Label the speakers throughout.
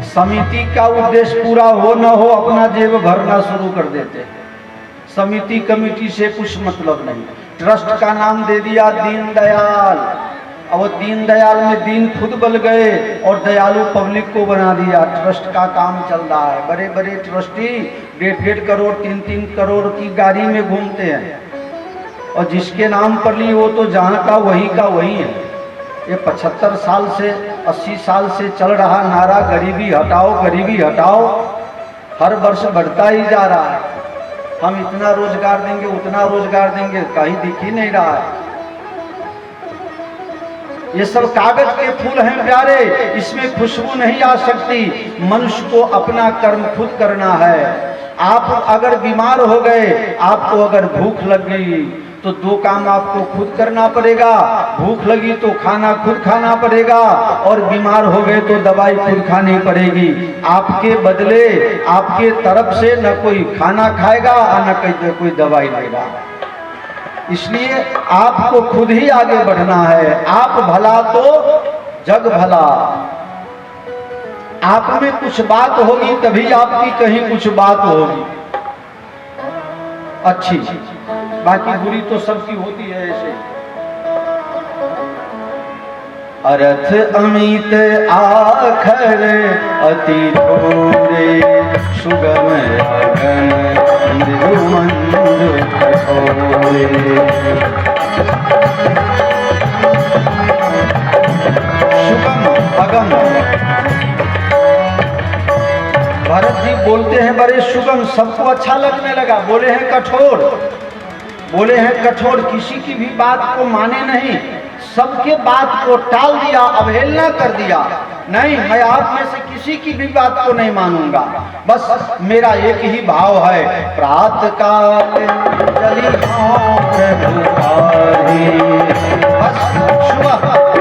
Speaker 1: समिति का उद्देश्य पूरा हो न हो अपना जेब भरना शुरू कर देते हैं। समिति कमेटी से कुछ मतलब नहीं। ट्रस्ट का नाम दे दिया दीनदयाल, अब वो दीनदयाल में दीन खुद बल गए और दयालु पब्लिक को बना दिया। ट्रस्ट का काम चल रहा है। बड़े बड़े ट्रस्टी 1.5 करोड़ 3-3 करोड़ की गाड़ी में घूमते हैं और जिसके नाम पर ली वो तो जहाँ का वही है। ये 75 साल से 80 साल से चल रहा नारा गरीबी हटाओ गरीबी हटाओ हर वर्ष बढ़ता ही जा रहा है। हम इतना रोजगार देंगे उतना रोजगार देंगे, कहीं दिख ही नहीं रहा है। ये सब कागज के फूल हैं प्यारे, इसमें खुशबू नहीं आ सकती। मनुष्य को अपना कर्म खुद करना है। आप अगर बीमार हो गए, आपको अगर भूख लग गई तो 2 काम आपको खुद करना पड़ेगा। भूख लगी तो खाना खुद खाना पड़ेगा और बीमार हो गए तो दवाई खुद खानी पड़ेगी। आपके बदले आपके तरफ से न कोई खाना खाएगा और न कोई दवाई लेगा। इसलिए आपको खुद ही आगे बढ़ना है। आप भला तो जग भला। आप में कुछ बात होगी तभी आपकी कहीं कुछ बात होगी अच्छी, बाकी बुरी तो सबकी होती है। ऐसे अर्थ अमित आखर अति थोरे सुगम अगम मृदु मंजु कठोरे। सुगम अगम, भरत जी बोलते हैं बड़े सुगम, सबको अच्छा लगने लगा। बोले हैं कठोर, बोले हैं कठोर, किसी की भी बात को माने नहीं, सबके बात को टाल दिया, अवहेलना कर दिया। नहीं, मैं आप में से किसी की भी बात को नहीं मानूंगा। बस मेरा एक ही भाव है, प्रातः काल चली बस सुबह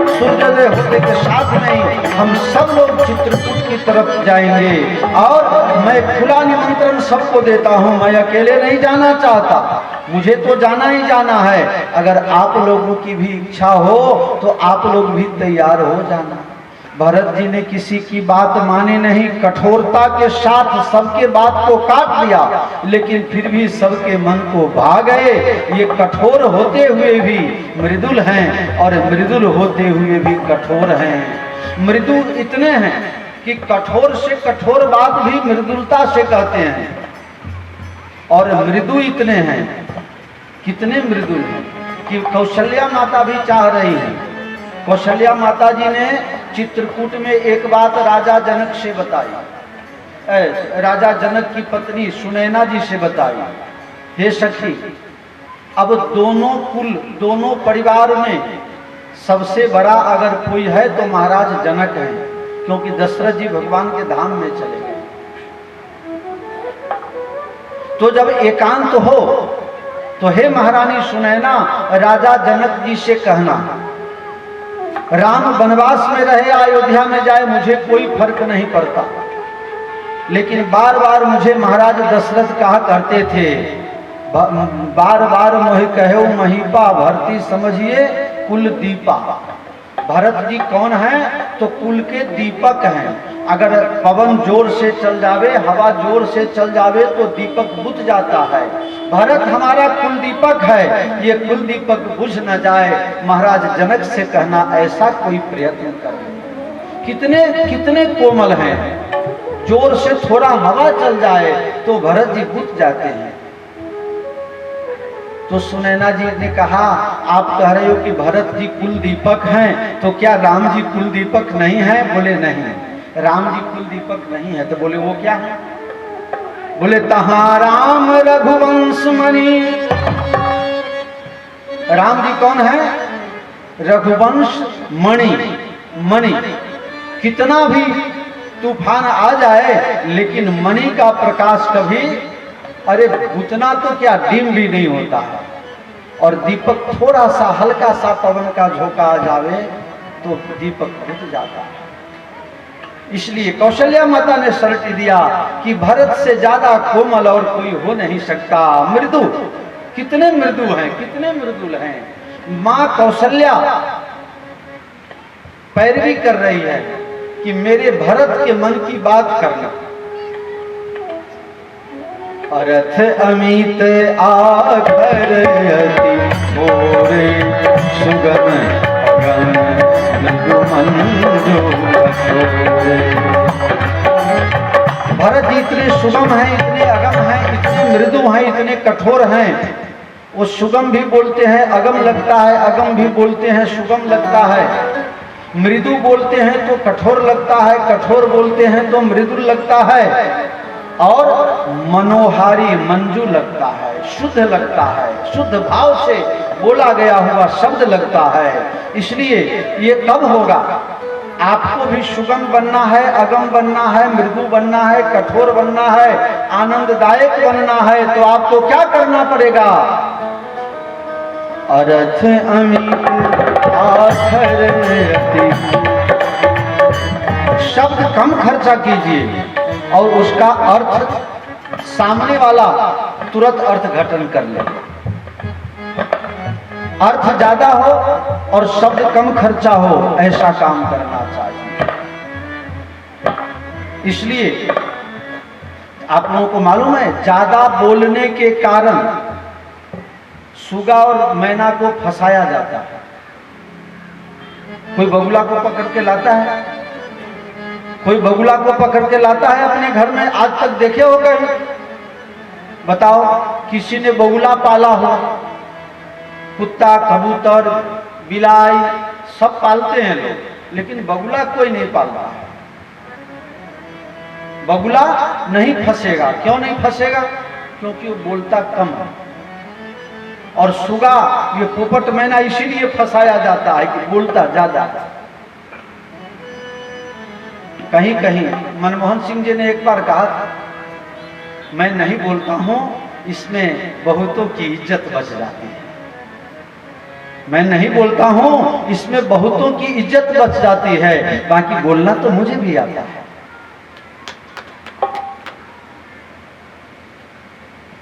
Speaker 1: सूर्योदय होने के साथ नहीं हम सब लोग चित्रकूट की तरफ जाएंगे। और मैं खुला निमंत्रण सबको देता हूं, मैं अकेले नहीं जाना चाहता, मुझे तो जाना ही जाना है। अगर आप लोगों की भी इच्छा हो तो आप लोग भी तैयार हो जाना। भरत जी ने किसी की बात मानी नहीं, कठोरता के साथ सबके बात को काट लिया, लेकिन फिर भी सबके मन को भा गए। ये कठोर होते हुए भी मृदुल हैं और मृदुल होते हुए भी कठोर हैं। मृदु इतने हैं कि कठोर से कठोर बात भी मृदुलता से कहते हैं, और मृदु इतने हैं, कितने मृदुल हैं कि कौशल्या माता भी चाह रही है। कौशल्या माता जी ने चित्रकूट में एक बात राजा जनक से बताई, राजा जनक की पत्नी सुनैना जी से बताई, हे सखी, अब दोनों कुल दोनों परिवार में सबसे बड़ा अगर कोई है तो महाराज जनक है, क्योंकि दशरथ जी भगवान के धाम में चले गए। तो जब एकांत हो तो हे महारानी सुनैना, राजा जनक जी से कहना राम वनवास में रहे अयोध्या में जाए मुझे कोई फर्क नहीं पड़ता, लेकिन बार बार मुझे महाराज दशरथ कहा करते थे, बार बार मोहि कहो महीपा भरती समझिए कुल दीपा। भरत जी कौन है तो कुल के दीपक हैं। अगर पवन जोर से चल जावे, हवा जोर से चल जावे तो दीपक बुझ जाता है। भरत हमारा कुल दीपक है, ये कुल दीपक बुझ न जाए। महाराज जनक से कहना ऐसा कोई प्रयत्न कर। कितने कितने कोमल हैं, जोर से थोड़ा हवा चल जाए तो भरत जी बुझ जाते हैं। तो सुनैना जी ने कहा, आप कह रहे हो कि भरत जी कुल दीपक हैं, तो क्या राम जी कुल दीपक नहीं है? बोले नहीं, राम जी कुल दीपक नहीं है। तो बोले वो क्या है? बोले तहाँ राम रघुवंश मणि। राम जी कौन है? रघुवंश मणि। मणि कितना भी तूफान आ जाए लेकिन मणि का प्रकाश कभी, अरे उतना तो क्या डिम भी नहीं होता है। और दीपक थोड़ा सा हल्का सा पवन का झोंका आ जावे तो दीपक बुझ जाता है। इसलिए कौशल्या माता ने शर्त दिया कि भरत से ज्यादा कोमल और कोई हो नहीं सकता। मृदु, कितने मृदु हैं, कितने मृदुल हैं। मां कौशल्या पैरवी कर रही है कि मेरे भरत के मन की बात करना। अर्थ अमित आखर अति मोरे सुगम अगम भरत जी इतने सुगम हैं, इतने अगम हैं, इतने मृदु हैं, इतने कठोर हैं। वो सुगम भी बोलते हैं अगम लगता है, अगम भी बोलते हैं सुगम लगता है, मृदु बोलते हैं तो कठोर लगता है, कठोर बोलते हैं तो मृदु लगता है, और मनोहारी मंजू लगता है, शुद्ध लगता है, शुद्ध भाव से बोला गया हुआ शब्द लगता है। इसलिए ये कब होगा? आपको भी सुगम बनना है, अगम बनना है, मृदु बनना है, कठोर बनना है, आनंददायक बनना है, तो आपको क्या करना पड़ेगा? अर्थ अमित आखर अति, शब्द कम खर्चा कीजिए और उसका अर्थ सामने वाला तुरंत अर्थ घटन कर ले। अर्थ ज्यादा हो और शब्द कम खर्चा हो, ऐसा काम करना चाहिए। इसलिए आप लोगों को मालूम है, ज्यादा बोलने के कारण सुगा और मैना को फंसाया जाता है। कोई बगुला को पकड़ के लाता है, कोई बगुला को पकड़ के लाता है अपने घर में, आज तक देखे हो कहीं? बताओ, किसी ने बगुला पाला हो? कुत्ता, कबूतर, बिलाई सब पालते हैं लोग, लेकिन बगुला कोई नहीं पालता है। बगुला नहीं फंसेगा। क्यों नहीं फंसेगा? क्योंकि वो बोलता कम है। और सुगा, ये पोपट मैना इसीलिए फंसाया जाता है कि बोलता ज्यादा। कहीं कहीं मनमोहन सिंह जी ने एक बार कहा था, मैं नहीं बोलता हूं, इसमें बहुतों की इज्जत बच जाती है। मैं नहीं बोलता हूं, इसमें बहुतों की इज्जत बच जाती है, बाकी बोलना तो मुझे भी आता है।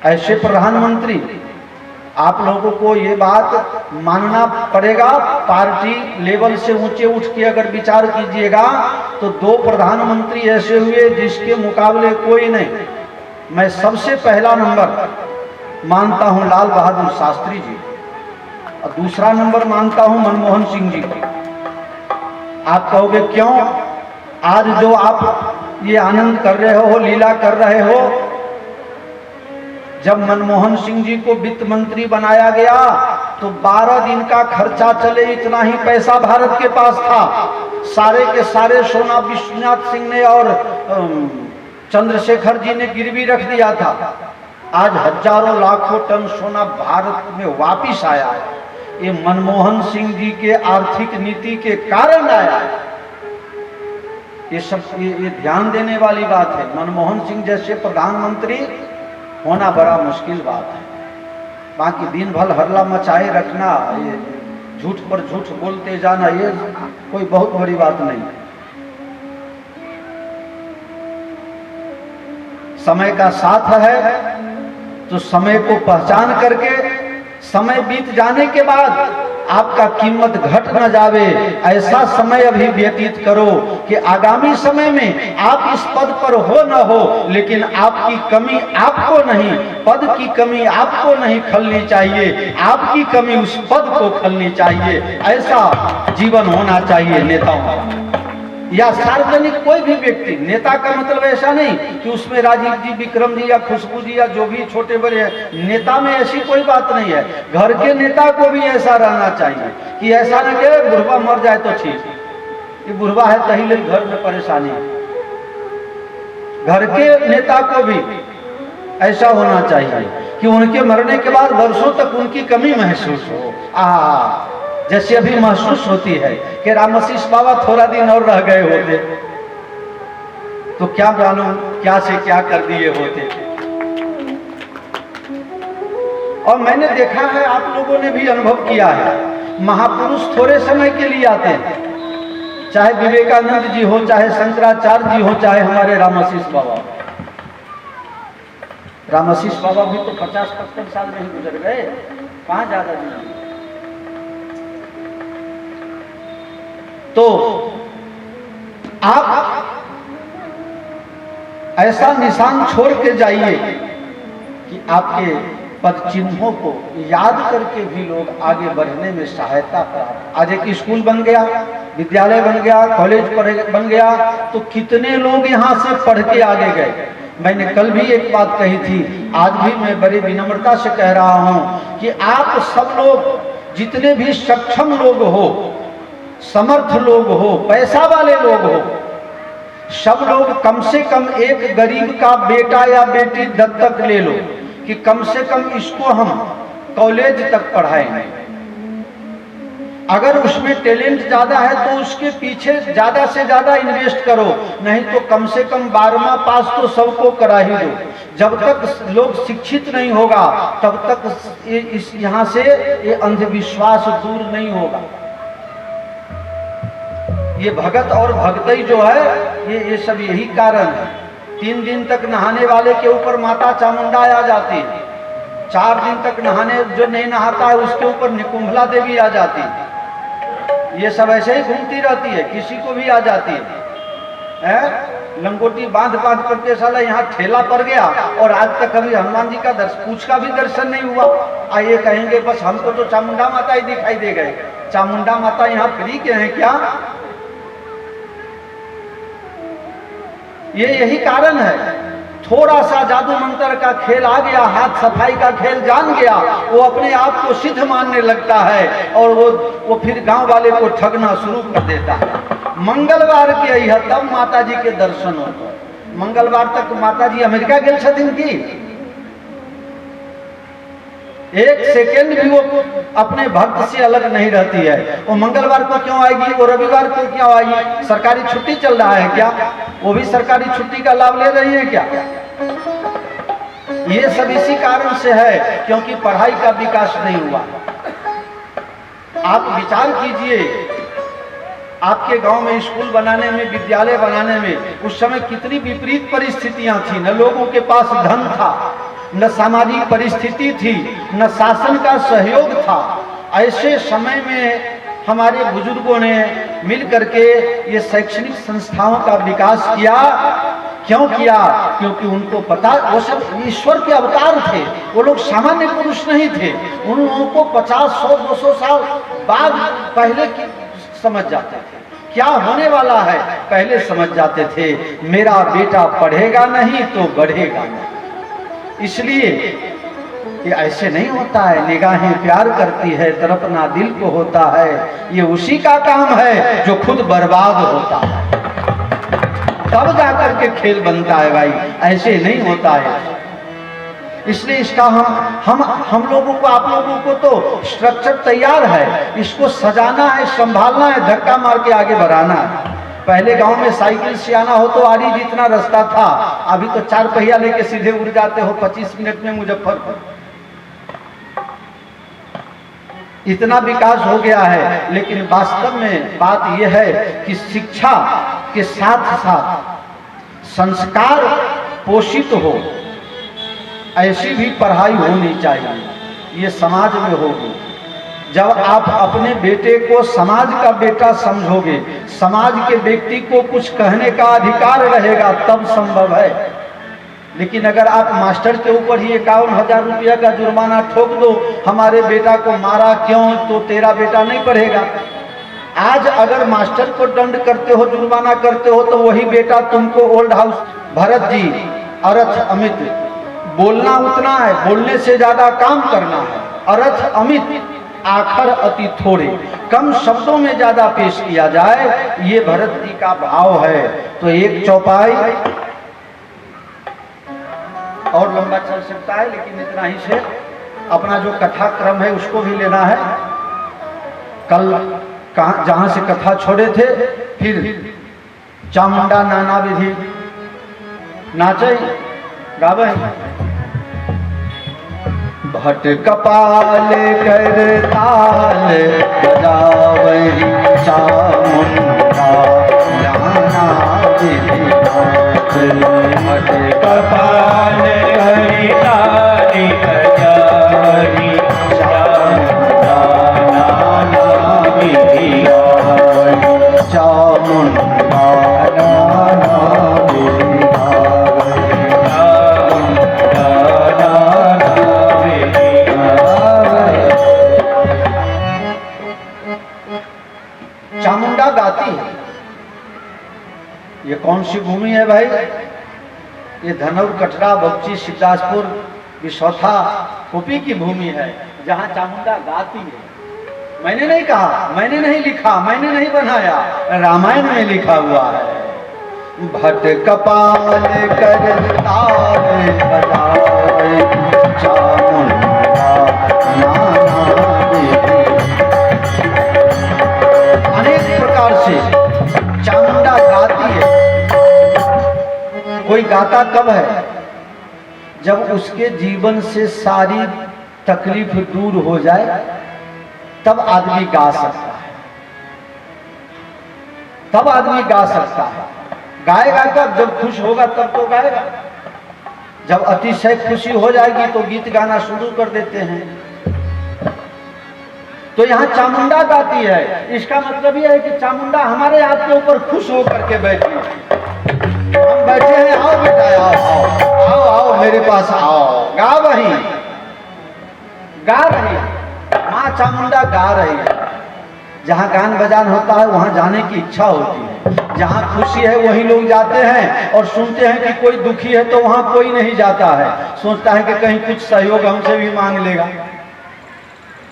Speaker 1: ऐसे प्रधानमंत्री, आप लोगों को ये बात मानना पड़ेगा। पार्टी लेवल से ऊंचे उठ के अगर विचार कीजिएगा तो दो प्रधानमंत्री ऐसे हुए जिसके मुकाबले कोई नहीं। मैं सबसे पहला नंबर मानता हूं लाल बहादुर शास्त्री जी, और दूसरा नंबर मानता हूं मनमोहन सिंह जी की। आप कहोगे क्यों? आज जो आप ये आनंद कर रहे हो, लीला कर रहे हो, जब मनमोहन सिंह जी को वित्त मंत्री बनाया गया तो 12 दिन का खर्चा चले इतना ही पैसा भारत के पास था। सारे के सारे सोना विश्वनाथ सिंह ने और चंद्रशेखर जी ने गिरवी रख दिया था। आज हजारों लाखों टन सोना भारत में वापिस आया है। ये मनमोहन सिंह जी के आर्थिक नीति के कारण आया है। ये सब ये ध्यान देने वाली बात है। मनमोहन सिंह जैसे प्रधानमंत्री होना बड़ा मुश्किल बात है। बाकी दिन भर हल्ला मचाए रखना, ये झूठ पर झूठ बोलते जाना, ये कोई बहुत बड़ी बात नहीं। समय का साथ है तो समय को पहचान करके, समय बीत जाने के बाद आपका कीमत घट न जावे, ऐसा समय अभी व्यतीत करो कि आगामी समय में आप इस पद पर हो न हो, लेकिन आपकी कमी आपको नहीं, पद की कमी आपको नहीं खलनी चाहिए, आपकी कमी उस पद को खलनी चाहिए। ऐसा जीवन होना चाहिए नेताओं का, या सार्वजनिक कोई भी व्यक्ति। नेता का मतलब ऐसा नहीं कि उसमें राजीव जी, विक्रम जी या खुशबू जी या जो भी छोटे बड़े हैं, नेता में ऐसी कोई बात नहीं है। घर के नेता को भी ऐसा रहना चाहिए कि ऐसा न कि बुढ़वा मर जाए तो ठीक, ये बुढ़वा है तही घर में परेशानी। घर के नेता को भी ऐसा होना चाहिए कि उनके मरने के बाद वर्षों तक उनकी कमी महसूस हो। जैसे अभी महसूस होती है कि रामशीष बाबा थोड़ा दिन और रह गए होते तो क्या मालूम क्या से क्या कर दिए होते। और मैंने देखा है, आप लोगों ने भी अनुभव किया है, महापुरुष थोड़े समय के लिए आते हैं, चाहे विवेकानंद जी हो, चाहे शंकराचार्य जी हो, चाहे हमारे रामशीष बाबा। रामशीष बाबा भी तो 50-55 साल में ही गुजर गए, कहाँ ज्यादा दिन। तो आप ऐसा निशान छोड़ के जाइए कि आपके पद चिन्हों को याद करके भी लोग आगे बढ़ने में सहायता प्राप्त। आज एक स्कूल बन गया, विद्यालय बन गया, कॉलेज बन गया, तो कितने लोग यहाँ से पढ़ के आगे गए। मैंने कल भी एक बात कही थी, आज भी मैं बड़ी विनम्रता से कह रहा हूँ कि आप सब लोग जितने भी सक्षम लोग हो, समर्थ लोग हो, पैसा वाले लोग हो, सब लोग कम से कम एक गरीब का बेटा या बेटी दत्तक ले लो कि कम से कम इसको हम कॉलेज तक पढ़ाएंगे। अगर उसमें टैलेंट ज्यादा है तो उसके पीछे ज्यादा से ज्यादा इन्वेस्ट करो, नहीं तो कम से कम 12वां पास तो सबको करा ही दो। जब तक लोग शिक्षित नहीं होगा तब तक इस यहाँ से ये अंधविश्वास दूर नहीं होगा। ये भगत और भगतई जो है ये सब यही कारण है। 3 दिन तक नहाने वाले के ऊपर माता चामुंडा आ जाती है, 4 दिन तक नहाने जो नहीं नहाता है उसके ऊपर निकुंभला देवी आ जाती है। ये सब ऐसे ही घूमती रहती है, किसी को भी आ जाती है। लंगोटी बांध बांध करके साला यहाँ ठेला पड़ गया और आज तक कभी हनुमान जी का पूछ का भी दर्शन नहीं हुआ। ये कहेंगे बस हमको तो चामुंडा माता ही दिखाई दे गए। चामुंडा माता यहाँ फ्री के हैं क्या? यही कारण है। थोड़ा सा जादू मंत्र का खेल आ गया, हाथ सफाई का खेल जान गया, वो अपने आप को सिद्ध मानने लगता है और वो फिर गांव वाले को ठगना शुरू कर देता है। मंगलवार के है तब माता जी के दर्शन होते। मंगलवार तक माता जी अमेरिका गए छथिन की 1 सेकेंड भी वो अपने भक्त से अलग नहीं रहती है। वो मंगलवार को क्यों आएगी, वो रविवार को क्यों आएगी? सरकारी छुट्टी चल रहा है क्या? वो भी सरकारी छुट्टी का लाभ ले रही है क्या? ये सब इसी कारण से है क्योंकि पढ़ाई का विकास नहीं हुआ। आप विचार कीजिए, आपके गांव में स्कूल बनाने में, विद्यालय बनाने में उस समय कितनी विपरीत परिस्थितियां थी। न लोगों के पास धन था, न सामाजिक परिस्थिति थी, न शासन का सहयोग था। ऐसे समय में हमारे बुजुर्गों ने मिल करके ये शैक्षणिक संस्थाओं का विकास किया। क्यों किया? क्योंकि उनको पता, वो सब ईश्वर के अवतार थे, वो लोग सामान्य पुरुष नहीं थे। उन लोगों को 50, 100, 200 साल बाद पहले की समझ जाते थे, क्या होने वाला है पहले समझ जाते थे। मेरा बेटा पढ़ेगा नहीं तो बढ़ेगा नहीं। इसलिए ये ऐसे नहीं होता है। निगाहें प्यार करती है, तड़पना दिल को होता है, ये उसी का काम है जो खुद बर्बाद होता है, तब जाकर के खेल बनता है भाई, ऐसे नहीं होता है। इसलिए इसका हम लोगों को, आप लोगों को तो स्ट्रक्चर तैयार है, इसको सजाना है, संभालना है, धक्का मार के आगे बढ़ाना है। पहले गांव में साइकिल से आना हो तो आरी जितना रास्ता था, अभी तो 4 पहिया लेके सीधे उड़ जाते हो 25 मिनट में मुजफ्फरपुर। इतना विकास हो गया है। लेकिन वास्तव में बात यह है कि शिक्षा के साथ साथ संस्कार पोषित हो, ऐसी भी पढ़ाई होनी चाहिए। ये समाज में होगी। जब आप अपने बेटे को समाज का बेटा समझोगे, समाज के व्यक्ति को कुछ कहने का अधिकार रहेगा, तब संभव है। लेकिन अगर आप मास्टर के ऊपर ही 51,000 रुपया का जुर्माना ठोक दो, हमारे बेटा को मारा क्यों, तो तेरा बेटा नहीं पढ़ेगा। आज अगर मास्टर को दंड करते हो, जुर्माना करते हो, तो वही बेटा तुमको ओल्ड हाउस भरत जी, अर्थ अमित, बोलना उतना है, बोलने से ज्यादा काम करना है। अर्थ अमित, आखर अति थोड़े, कम शब्दों में ज्यादा पेश किया जाए, ये भरत जी का भाव है। तो एक चौपाई और लंबा चल सकता है, लेकिन इतना ही से अपना जो कथा क्रम है उसको भी लेना है। कल जहां से कथा छोड़े थे, फिर चामुंडा नाना विधि नाचे गावे। भट कपाल कर ताल बजावही चामुंडा नाना विधि नाच। भट कपाल हरि ताली बजावही चामुंडा नाना विधि नाच। चामुंडा चामुंडा गाती है। ये कौन सी भूमि है भाई? ये धनौर, कटरा, बगची, सिद्धार्थपुर, विसौथा, कुपी की भूमि है जहाँ चामुंडा गाती है। मैंने नहीं कहा, मैंने नहीं लिखा, मैंने नहीं बनाया, रामायण में लिखा हुआ है। भट कपाल कर ताल बजाए चामुंडा नाना देवी। अनेक प्रकार से चामुंडा गाती है। कोई गाता कब है? जब उसके जीवन से सारी तकलीफ दूर हो जाए, तब आदमी गा सकता है। तब आदमी गा सकता है। गाएगा कब? जब खुश होगा तब तो गाएगा। जब अतिशय खुशी हो जाएगी तो गीत गाना शुरू कर देते हैं। तो यहाँ चामुंडा गाती है। इसका मतलब यह है कि चामुंडा हमारे आपके ऊपर खुश होकर के बैठी है। हम बैठे हैं, आओ बेटा, आओ आओ आओ आओ मेरे पास आओ। गा रही, गा रही माँ चामुंडा गा रही है। जहाँ गान बजान होता है वहाँ जाने की इच्छा होती है। जहाँ खुशी है वहीं लोग जाते हैं और सुनते हैं कि कोई दुखी है तो वहाँ कोई नहीं जाता है। सोचता है कि कहीं कुछ सहयोग हमसे भी मांग लेगा।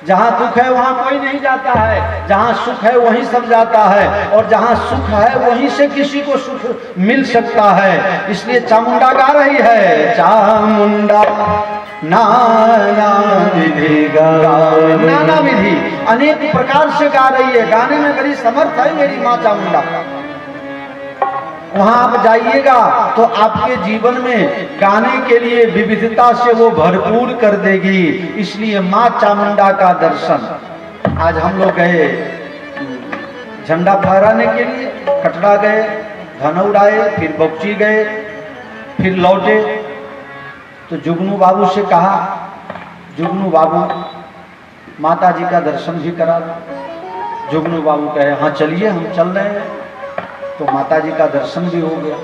Speaker 1: जहाँ दुख है वहाँ कोई नहीं जाता है। जहाँ सुख है वहीं सब जाता है। और जहाँ सुख है वहीं से किसी को सुख मिल सकता है। इसलिए चामुंडा गा रही है, चामुंडा नाना विधि गा, नाना विधि अनेक प्रकार से गा रही है। गाने में बड़ी समर्थ है मेरी माँ चामुंडा। वहां आप जाइएगा तो आपके जीवन में गाने के लिए विविधता से वो भरपूर कर देगी। इसलिए माँ चामुंडा का दर्शन आज हम लोग गए झंडा फहराने के लिए। कटरा गए, धनौर आए, फिर बगची गए, फिर लौटे। तो जुगनू बाबू से कहा, जुगनू बाबू माता जी का दर्शन भी करा। जुगनू बाबू कहे हाँ चलिए, हम चल रहे हैं। तो माता जी का दर्शन भी हो गया।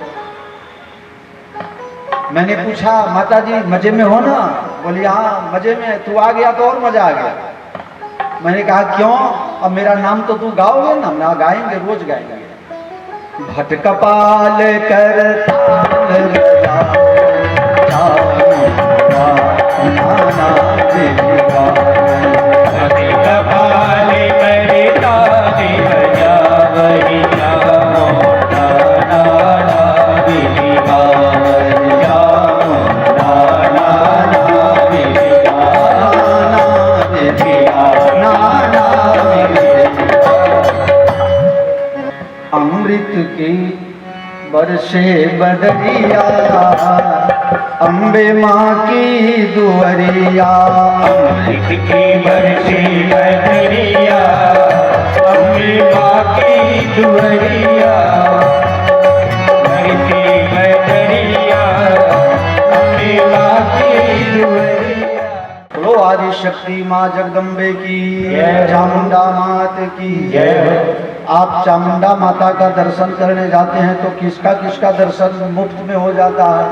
Speaker 1: मैंने पूछा, माता जी मजे में हो ना? बोली हाँ मजे में, तू आ गया तो और मजा आ गया। मैंने कहा क्यों? अब मेरा नाम तो तू गाओगे ना? ना गाएंगे, रोज गाएंगे। भट कपाल कर ताल नाना देवी गा, भट कपाल कर ताल बजावही अमृत की बरसे बदरिया, अम्बे माँ की दुअरिया। अमृत की बरसे बदरिया, अम्बे माँ की दुअरिया, बरसे बदरिया, अम्बे माँ की दुअरिया। बोलो आदि शक्ति माँ जगदम्बे की, चामुंडा मात की जय। आप चामुंडा माता का दर्शन करने जाते हैं तो किसका किसका दर्शन मुफ्त में हो जाता है?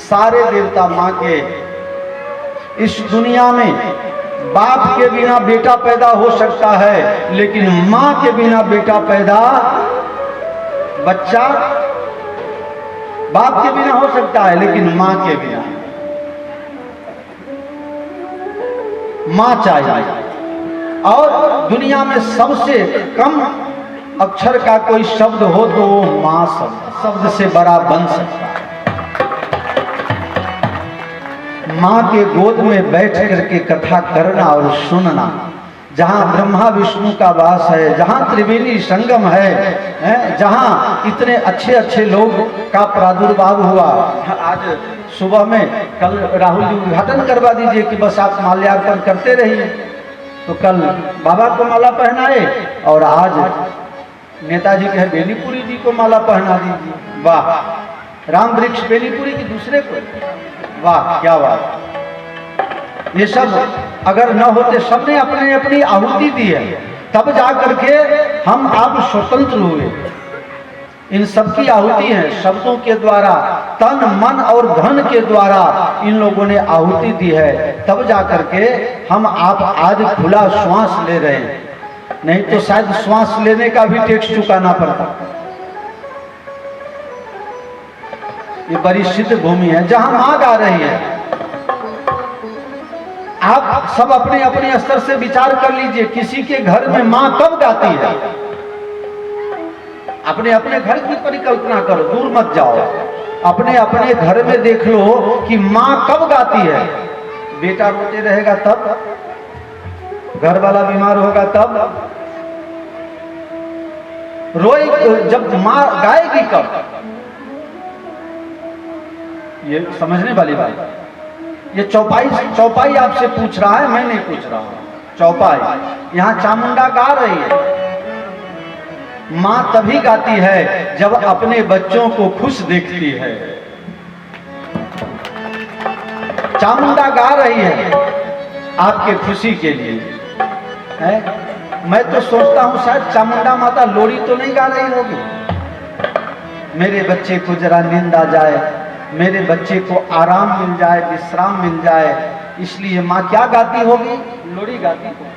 Speaker 1: सारे देवता माँ के। इस दुनिया में बाप के बिना बेटा पैदा हो सकता है, लेकिन माँ के बिना बेटा पैदा, बच्चा बाप के बिना हो सकता है लेकिन माँ के बिना। माँ चाहिए। और दुनिया में सबसे कम अक्षर का कोई शब्द हो तो वो माँ शब्द से बड़ा बन सकता है। माँ के गोद में बैठ करके कथा करना और सुनना, जहाँ ब्रह्मा विष्णु का वास है, जहाँ त्रिवेणी संगम है, जहाँ इतने अच्छे अच्छे लोग का प्रादुर्भाव हुआ। आज सुबह में, कल राहुल जी उद्घाटन करवा दीजिए कि बस आप माल्यार्पण करते रहिए। तो कल बाबा को माला पहनाए और आज नेताजी कहे बेनीपुरी जी को माला पहना दीजिए। वाह! राम वृक्ष बेनीपुरी की दूसरे को, वाह क्या बात। ये सब अगर न होते, सबने अपने अपनी आहुति दी है, तब जा करके हम आप स्वतंत्र हुए। इन सबकी आहुति है, शब्दों के द्वारा, तन मन और धन के द्वारा इन लोगों ने आहुति दी है। तब जाकर के हम आप आज खुला श्वास ले रहे हैं, नहीं तो शायद श्वास लेने का भी टैक्स चुकाना पड़ता। ये बड़ी सिद्ध भूमि है जहां मां गा रही है। आप सब अपने अपने स्तर से विचार कर लीजिए, किसी के घर में मां कब गाती है? अपने अपने घर की परिकल्पना करो, दूर मत जाओ, अपने अपने घर में देख लो कि मां कब गाती है। बेटा रोते रहेगा तब, घर वाला बीमार होगा तब, रोए जब मां गाएगी कब? ये समझने वाली बात। ये चौपाई आपसे पूछ रहा है, मैं नहीं पूछ रहा हूं। चौपाई यहां चामुंडा गा रही है। मां तभी गाती है जब अपने बच्चों को खुश देखती है। चामुंडा गा रही है आपके खुशी के लिए है। मैं तो सोचता हूं शायद चामुंडा माता लोरी तो नहीं गा रही होगी। मेरे बच्चे को जरा नींद आ जाए, मेरे बच्चे को आराम मिल जाए, विश्राम मिल जाए, इसलिए मां क्या गाती होगी? लोरी गाती होगी।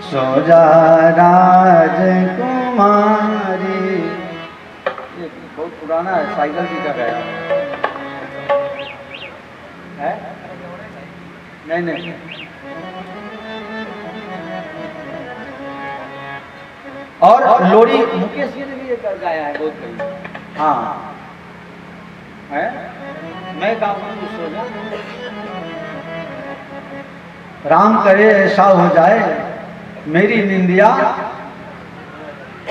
Speaker 1: सो जा राजकुमारी, ये बहुत पुराना है, साइकिल जी का गाया है। नहीं और लोरी मुकेश जी ने भी ये गाया है बहुत कहीं। हाँ है, मैं गाऊंगा सो जा, राम करे ऐसा हो जाए मेरी निंदिया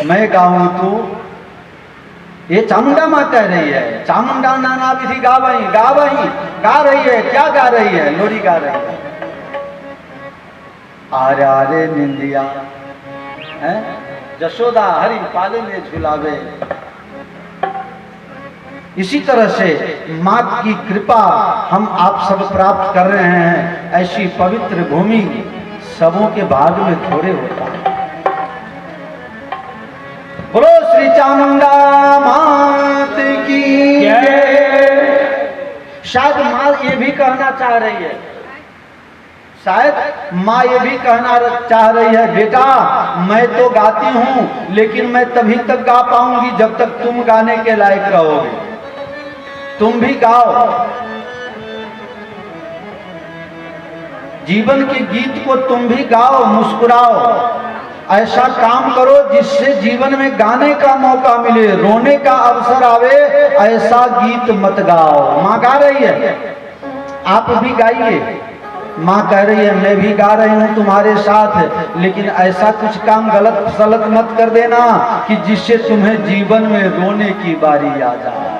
Speaker 1: मैं गाऊं तू। ये चामुंडा मां कह रही है। चामुंडा नाना विधि गा रही है। क्या गा रही है? लोरी गा रही है। आरे निंदिया है, जशोदा हरि पाले में झुलावे। इसी तरह से मां की कृपा हम आप सब प्राप्त कर रहे हैं। ऐसी पवित्र भूमि सबों के भाग में थोड़े होता है। बोलो श्री चामुंडा मात की जय। शायद मां ये भी कहना चाह रही है, शायद मां ये भी कहना चाह रही है, बेटा मैं तो गाती हूं लेकिन मैं तभी तक गा पाऊंगी जब तक तुम गाने के लायक रहोगे। तुम भी गाओ, जीवन के गीत को तुम भी गाओ, मुस्कुराओ। ऐसा काम करो जिससे जीवन में गाने का मौका मिले, रोने का अवसर आवे। ऐसा गीत मत गाओ। मां गा रही है, आप भी गाइए। मां कह रही है मैं भी गा रही हूं तुम्हारे साथ, लेकिन ऐसा कुछ काम गलत सलत मत कर देना कि जिससे तुम्हें जीवन में रोने की बारी आ जाए।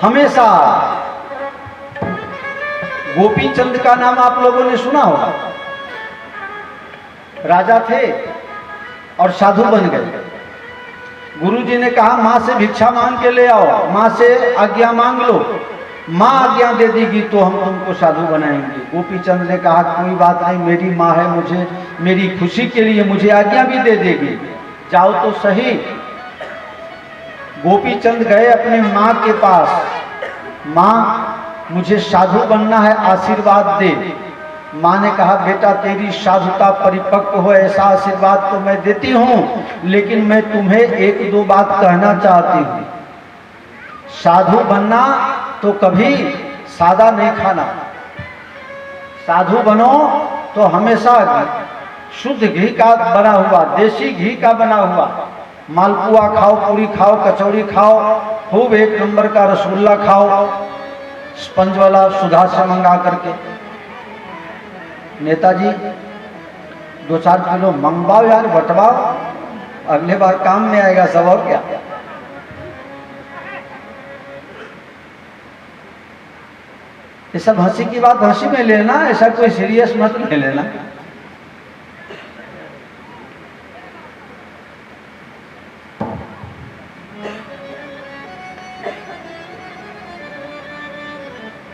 Speaker 1: हमेशा गोपी चंद का नाम आप लोगों ने सुना होगा। राजा थे और साधु बन गए। गुरुजी ने कहा मां से भिक्षा मांग के ले आओ, मां से आज्ञा मांग लो, मां आज्ञा दे देगी तो हम तुमको साधु बनाएंगे। गोपी चंद ने कहा कोई बात नहीं, मेरी मां है, मुझे मेरी खुशी के लिए मुझे आज्ञा भी दे देगी, जाओ तो सही। गोपी चंद गए अपने मां के पास, मां मुझे साधु बनना है, आशीर्वाद दे। मां ने कहा बेटा तेरी साधुता परिपक्व हो ऐसा आशीर्वाद तो मैं देती हूं, लेकिन मैं तुम्हें एक दो बात कहना चाहती हूं। साधु बनना तो कभी सादा नहीं खाना। साधु बनो तो हमेशा शुद्ध घी का बना हुआ, देसी घी का बना हुआ मालपुआ खाओ, पूरी खाओ, कचौड़ी खाओ, खूब एक नंबर का रसगुल्ला खाओ, स्पंज वाला सुधा से मंगा करके। नेताजी 2-4 किलो मंगवाओ यार, बटवाओ, अगले बार काम में आएगा सब। और क्या, ये सब हंसी की बात हंसी में लेना, ऐसा कोई सीरियस मत ले लेना।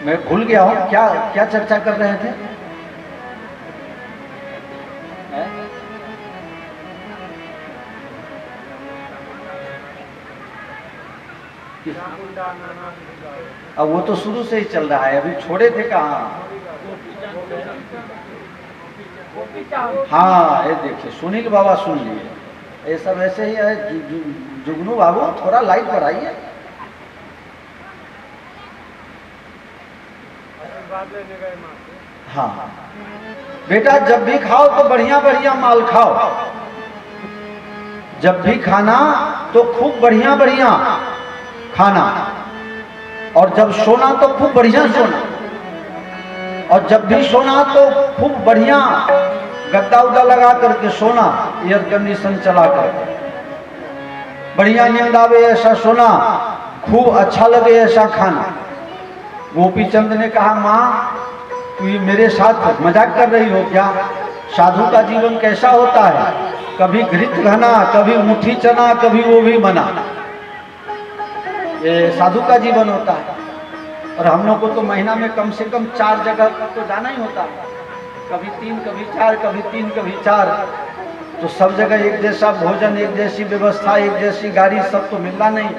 Speaker 1: मैं भूल गया हूं क्या क्या चर्चा कर रहे थे। अब वो तो शुरू से ही चल रहा है, अभी छोड़े थे कहाँ। हाँ ये देखिए सुनील बाबा सुन लिए, ये सब ऐसे ही है। जुगनू बाबू थोड़ा लाइट बढ़ाइए। हाँ बेटा जब भी खाओ तो बढ़िया बढ़िया माल खाओ, जब भी खाना तो खूब बढ़िया बढ़िया खाना, और जब सोना तो खूब बढ़िया सोना, और जब भी सोना तो खूब बढ़िया गद्दा उद्दा लगा करके सोना, एयर कंडीशन चला कर बढ़िया नींद आवे ऐसा सोना, खूब अच्छा लगे ऐसा खाना। गोपी चंद ने कहा माँ तू ये मेरे साथ मजाक कर रही हो क्या? साधु का जीवन कैसा होता है, कभी घृत घना, कभी मुट्ठी चना, कभी वो भी बना, ये साधु का जीवन होता है। और हम लोग को तो महीना में कम से कम 4 जगह तो जाना ही होता है, कभी 3 कभी 4, कभी 3 कभी 4, तो सब जगह एक जैसा भोजन, एक जैसी व्यवस्था, एक जैसी गाड़ी, सब तो मिलना नहीं।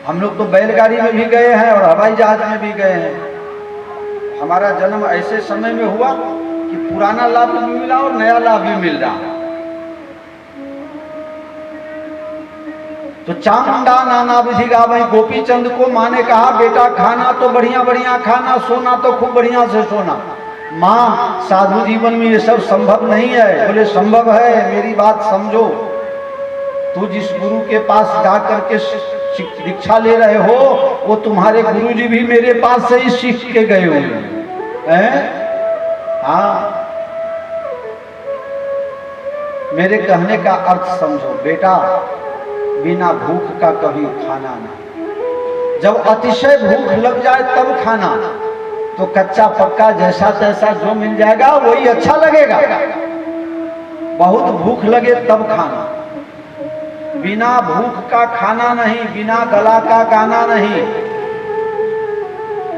Speaker 1: हम लोग तो बैलगाड़ी में भी गए हैं और हवाई जहाज में भी गए हैं। हमारा जन्म ऐसे समय में हुआ कि पुराना लाभ भी मिला और नया लाभ भी मिल रहा। तो चामुंडा नाना विधि गावई, गोपी चंद को माँ ने कहा बेटा खाना तो बढ़िया बढ़िया खाना, सोना तो खूब बढ़िया से सोना। माँ साधु जीवन में ये सब संभव नहीं है। बोले संभव है, मेरी बात समझो। तू जिस गुरु के पास जा करके दीक्षा ले रहे हो, वो तुम्हारे गुरुजी भी मेरे पास से ही सीख के गए हुए हैं। हाँ मेरे कहने का अर्थ समझो बेटा, बिना भूख का कभी खाना ना। जब अतिशय भूख लग जाए तब खाना, तो कच्चा पक्का जैसा तैसा जो मिल जाएगा वही अच्छा लगेगा। बहुत भूख लगे तब खाना, बिना भूख का खाना नहीं, बिना गला का गाना नहीं,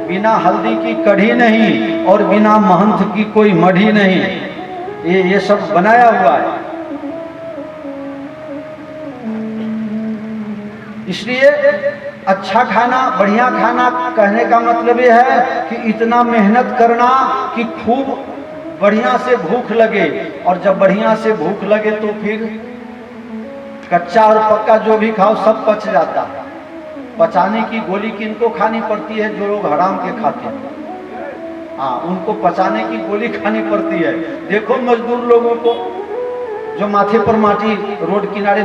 Speaker 1: बिना हल्दी की कढ़ी नहीं, और बिना महंत की कोई मढ़ी नहीं। ये सब बनाया हुआ है। इसलिए अच्छा खाना, बढ़िया खाना कहने का मतलब ये है कि इतना मेहनत करना कि खूब बढ़िया से भूख लगे, और जब बढ़िया से भूख लगे तो फिर कच्चा और पक्का जो भी खाओ सब पच जाता है। पचाने की गोली किनको खानी पड़ती है? जो लोग हराम के खाते हैं, हाँ उनको पचाने की गोली खानी पड़ती है। देखो मजदूर लोगों को जो माथे पर माटी रोड किनारे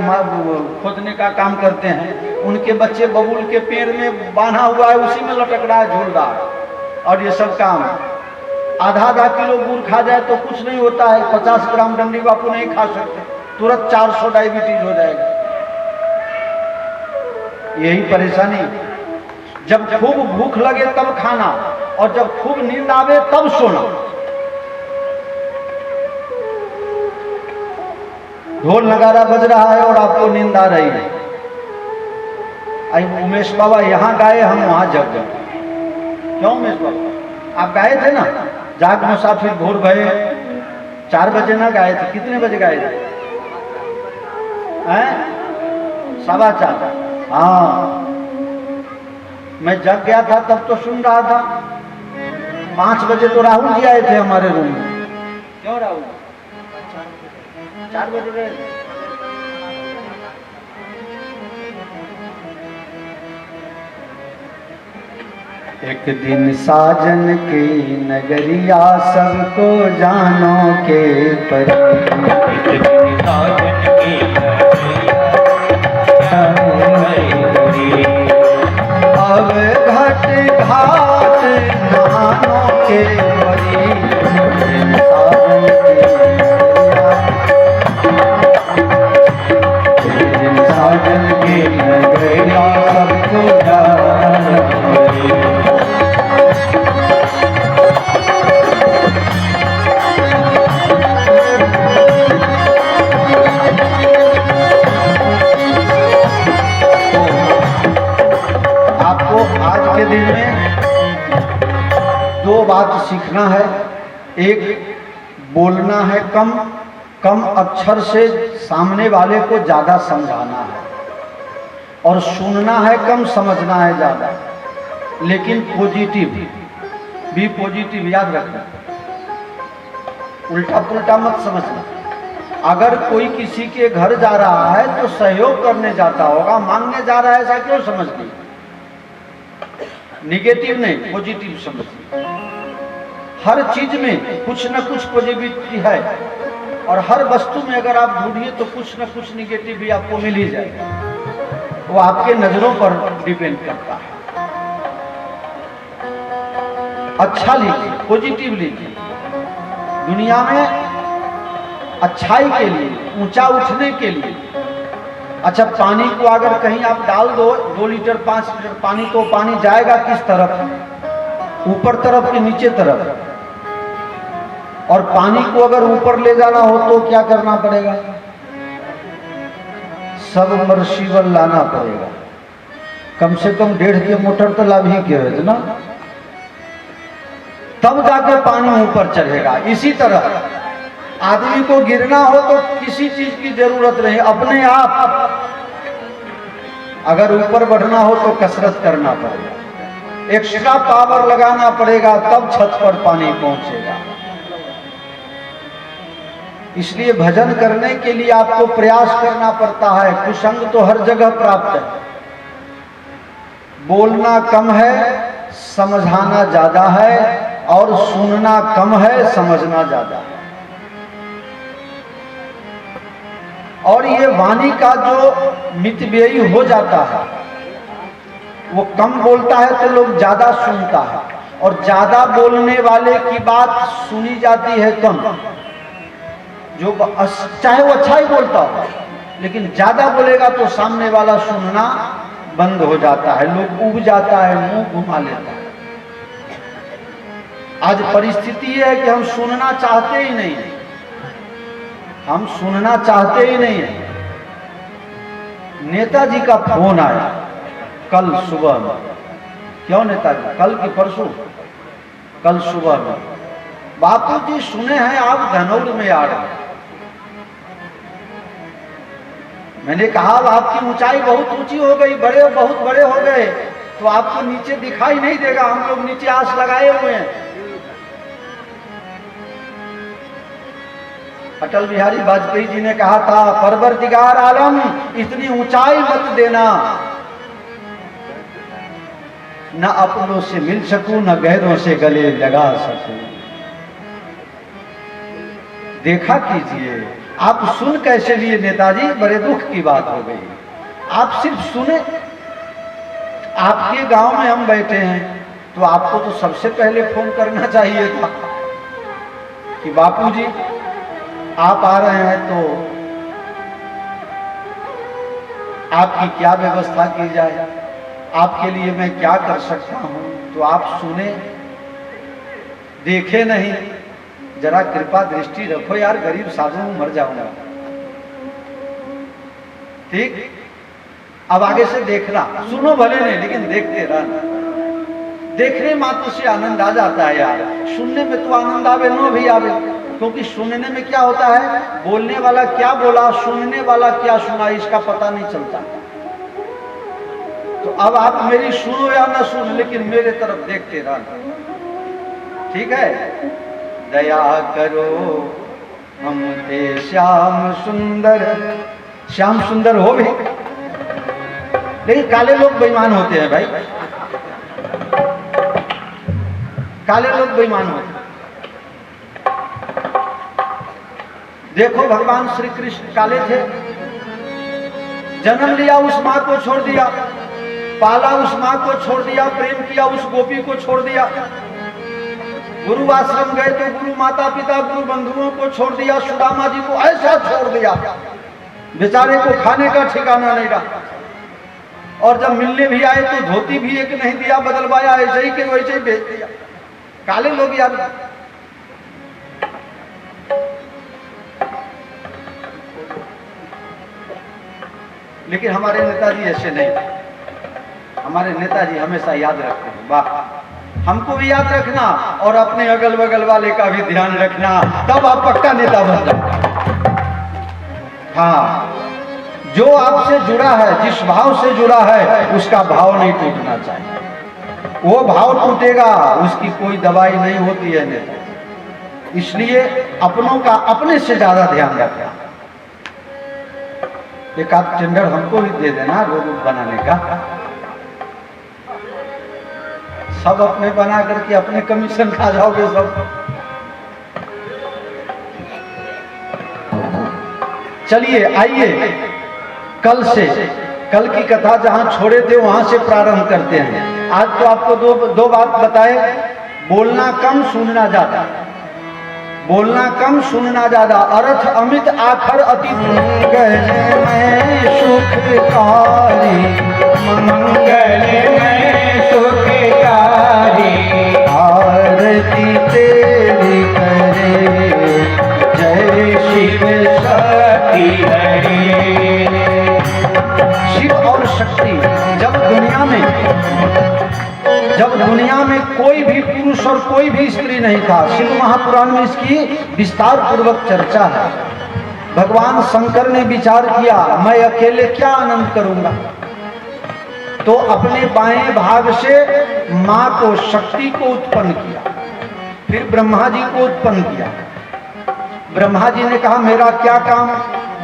Speaker 1: खोदने का काम करते हैं, उनके बच्चे बबूल के पेड़ में बांधा हुआ है, उसी में लटक रहा है झूल रहा है, और ये सब काम। आधा किलो गुड़ खा जाए तो कुछ नहीं होता है, 50 ग्राम डंडी बापू नहीं खा सकते, तुरंत 400 डायबिटीज हो जाएगा। यही परेशानी। जब खूब भूख लगे तब खाना, और जब खूब नींद आवे तब सोना। ढोल नगारा बज रहा है और आपको नींद आ रही है। आई उमेश बाबा यहाँ गाए, हम वहां जग गए। क्यों उमेश बाबा? आप गाए थे ना, जाग मुसाफिर भोर भये, 4 बजे ना गाए थे? कितने बजे गाए थे? 4:15। हाँ मैं जग गया था तब तो सुन रहा था। 5 बजे तो राहुल जी आए थे हमारे रूम में। क्यों राहुल? 4 बजे गए थे। एक दिन साजन की नगरिया सबको जानो के पर, एक दिन साजन की अब घट घाट नहानो के परी, साजन की नगरिया सबको जानो के। आज के दिन में 2 बात सीखना है। एक, बोलना है कम अक्षर से सामने वाले को ज्यादा समझाना है। और सुनना है कम, समझना है ज्यादा। लेकिन पॉजिटिव भी पॉजिटिव याद रखना, उल्टा पुल्टा मत समझना। अगर कोई किसी के घर जा रहा है तो सहयोग करने जाता होगा, मांगने जा रहा है ऐसा क्यों समझ ली? निगेटिव नहीं, पॉजिटिव समझ। हर चीज में कुछ न कुछ पॉजिटिविटी है, और हर वस्तु में अगर आप ढूंढिए तो कुछ न कुछ निगेटिव भी आपको मिल ही जाएगा। वो आपके नजरों पर डिपेंड करता है। अच्छा लीजिए, पॉजिटिव लीजिए। दुनिया में अच्छाई के लिए, ऊंचा उठने के लिए। अच्छा, पानी को अगर कहीं आप डाल दो 2 लीटर 5 लीटर पानी, तो पानी जाएगा किस तरफ? ऊपर तरफ कि नीचे तरफ? और पानी को अगर ऊपर ले जाना हो तो क्या करना पड़ेगा? सबमर्सिबल लाना पड़ेगा। कम से कम 1.5 के मोटर तो लाभ ही के ना, तब जाके पानी ऊपर चढ़ेगा। इसी तरह आदमी को गिरना हो तो किसी चीज की जरूरत नहीं, अपने आप अगर ऊपर बढ़ना हो तो कसरत करना पड़ेगा, एक्स्ट्रा पावर लगाना पड़ेगा, तब छत पर पानी पहुंचेगा। इसलिए भजन करने के लिए आपको प्रयास करना पड़ता है। कुसंग तो हर जगह प्राप्त है। बोलना कम है, समझाना ज्यादा है, और सुनना कम है, समझना ज्यादा है। और ये वाणी का जो मितव्ययी हो जाता है, वो कम बोलता है तो लोग ज्यादा सुनता है, और ज्यादा बोलने वाले की बात सुनी जाती है कम। जो चाहे वो अच्छा ही बोलता हो, लेकिन ज्यादा बोलेगा तो सामने वाला सुनना बंद हो जाता है, लोग उब जाता है, मुंह घुमा लेता है। आज परिस्थिति ये है कि हम सुनना चाहते ही नहीं, हम सुनना चाहते ही नहीं है। नेताजी का फोन आया कल सुबह में। क्यों नेताजी? कल की परसों? कल सुबह में, बापूजी सुने हैं आप धनौर में आ रहे हैं। मैंने कहा आपकी ऊंचाई बहुत ऊंची हो गई, बहुत बड़े हो गए, तो आपको नीचे दिखाई नहीं देगा, हम लोग नीचे आस लगाए हुए हैं। अटल बिहारी वाजपेयी जी ने कहा था, परवरदिगार आलम इतनी ऊंचाई मत देना, न अपनों से मिल सकूं, न गैरों से गले लगा सकूं। देखा कीजिए, आप सुन कैसे लिए नेताजी? बड़े दुख की बात हो गई। आप सिर्फ सुने। आपके गांव में हम बैठे हैं तो आपको तो सबसे पहले फोन करना चाहिए था कि बापूजी आप आ रहे हैं तो आपकी क्या व्यवस्था की जाए, आपके लिए मैं क्या कर सकता हूं। तो आप सुने, देखे नहीं। जरा कृपा दृष्टि रखो यार, गरीब साधु में मर जाऊंगा। ठीक, अब आगे से देखना, सुनो भले नहीं लेकिन देखते रहना। देखने मात्र से आनंद आ जाता है यार, सुनने में तो आनंद आवे नो भी आवे, क्योंकि सुनने में क्या होता है, बोलने वाला क्या बोला, सुनने वाला क्या सुना, इसका पता नहीं चलता। तो अब आप मेरी सुनो या ना सुनो, लेकिन मेरे तरफ देखते रहना। ठीक है? दया करो हम ते श्याम सुंदर। श्याम सुंदर हो भी, लेकिन काले लोग बेईमान होते हैं भाई, काले लोग बेईमान होते हैं। देखो भगवान श्री कृष्ण काले थे, जन्म लिया उस मां को छोड़ दिया, पाला उस मां को छोड़ दिया, प्रेम किया उस गोपी को छोड़ दिया, गुरु आश्रम गए तो गुरु माता पिता गुरु बंधुओं को छोड़ दिया, सुदामा जी को ऐसा छोड़ दिया, बेचारे को खाने का ठिकाना नहीं रहा। और जब मिलने भी आए तो धोती भी एक नहीं दिया, बदलवाया, ऐसे ही के वैसे ही भेज दिया। काले लोग यार। लेकिन हमारे नेताजी ऐसे नहीं। हमारे नेताजी हमेशा याद रखते हैं। वाह, हमको भी याद रखना और अपने अगल बगल वाले का भी ध्यान रखना, तब आप पक्का नेता बन जाओ। हाँ, जो आपसे जुड़ा है, जिस भाव से जुड़ा है, उसका भाव नहीं टूटना चाहिए। वो भाव टूटेगा, उसकी कोई दवाई नहीं होती है। नहीं, इसलिए अपनों का अपने से ज्यादा ध्यान रखना। एक आध टेंडर हमको भी दे देना रोड बनाने का। सब अपने बना करके अपने कमीशन खा जाओगे सब। चलिए आइए, कल की कथा जहां छोड़े थे वहां से प्रारंभ करते हैं। आज तो आपको दो बात बताए, बोलना कम सुनना ज्यादा। बोलना कम सुनना ज्यादा। अर्थ अमित आखर अति मंगल में सुखकारी, मंगल में सुखकारी, आरती तेरी करे जय शिव शक्ति हरि। शिव और शक्ति जब दुनिया में कोई भी पुरुष और कोई भी स्त्री नहीं था, शिव महापुराण में इसकी विस्तार पूर्वक चर्चा है। भगवान शंकर ने विचार किया, मैं अकेले क्या आनंद करूंगा, तो अपने बाएं भाग से मां को, शक्ति को उत्पन्न किया। फिर ब्रह्मा जी को उत्पन्न किया। ब्रह्मा जी ने कहा मेरा क्या काम,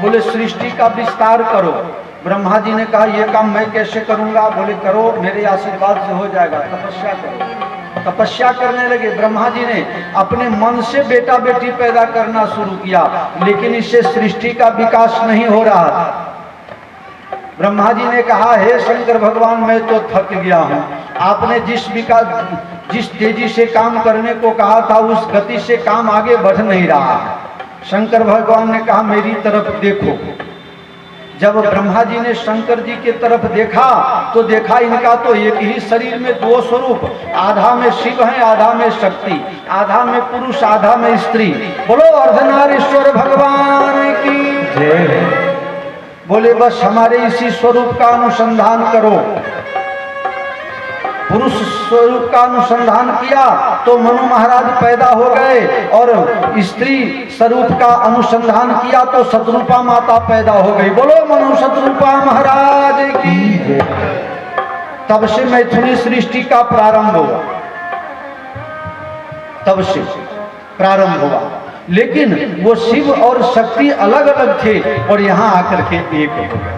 Speaker 1: बोले सृष्टि का विस्तार करो। ब्रह्मा जी ने कहा यह काम मैं कैसे करूंगा, बोले करो मेरे आशीर्वाद से हो जाएगा, तपस्या करो। तपस्या करने लगे। ब्रह्मा जी ने अपने मन से बेटा बेटी पैदा करना शुरू किया, लेकिन इससे सृष्टि का विकास नहीं हो रहा था। ब्रह्मा जी ने कहा हे शंकर भगवान, मैं तो थक गया हूं। आपने जिस तेजी से काम करने को कहा था, उस गति से काम आगे बढ़ नहीं रहा। शंकर भगवान ने कहा मेरी तरफ देखो। जब ब्रह्मा जी ने शंकर जी की तरफ देखा तो देखा इनका तो एक ही शरीर में दो स्वरूप, आधा में शिव है, आधा में शक्ति, आधा में पुरुष, आधा में स्त्री। बोलो अर्धनारीश्वर भगवान की जय। बोले बस हमारे इसी स्वरूप का अनुसंधान करो। पुरुष स्वरूप का अनुसंधान किया तो मनु महाराज पैदा हो गए, और स्त्री स्वरूप का अनुसंधान किया तो शत्रुपा माता पैदा हो गई। बोलो मनु शत्रुपा महाराज की। तब से मैथुनी सृष्टि का प्रारंभ हुआ, तब से प्रारंभ हुआ। लेकिन वो शिव और शक्ति अलग अलग थे और यहाँ आकर के एक हो गए,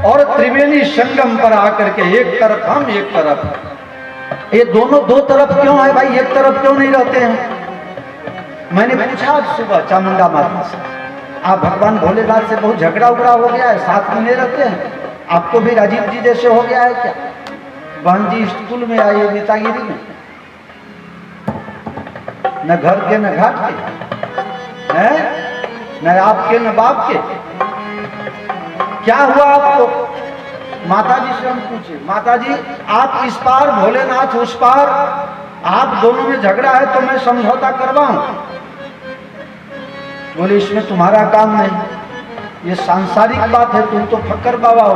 Speaker 1: और त्रिवेणी संगम पर आकर के एक तरफ हम एक तरफ। ये दोनों दो तरफ क्यों है भाई, एक तरफ क्यों नहीं रहते हैं? मैंने पूछा आज सुबह चामुंडा माता से, आप भगवान भोलेनाथ से बहुत झगड़ा उगड़ा हो गया है, साथ में नहीं रहते हैं? आपको भी राजीव जी जैसे हो गया है क्या? बहन जी स्कूल में आई है नेतागिरी में, न घर के न घाट के, न आपके न बाप के। क्या हुआ आपको? माता जी से हम पूछे, माता जी आप इस पार, भोलेनाथ उस पार, आप दोनों में झगड़ा है तो मैं समझौता करवाऊं? बोले इसमें तुम्हारा काम नहीं, ये सांसारिक बात है, तुम तो फक्कर बाबा हो,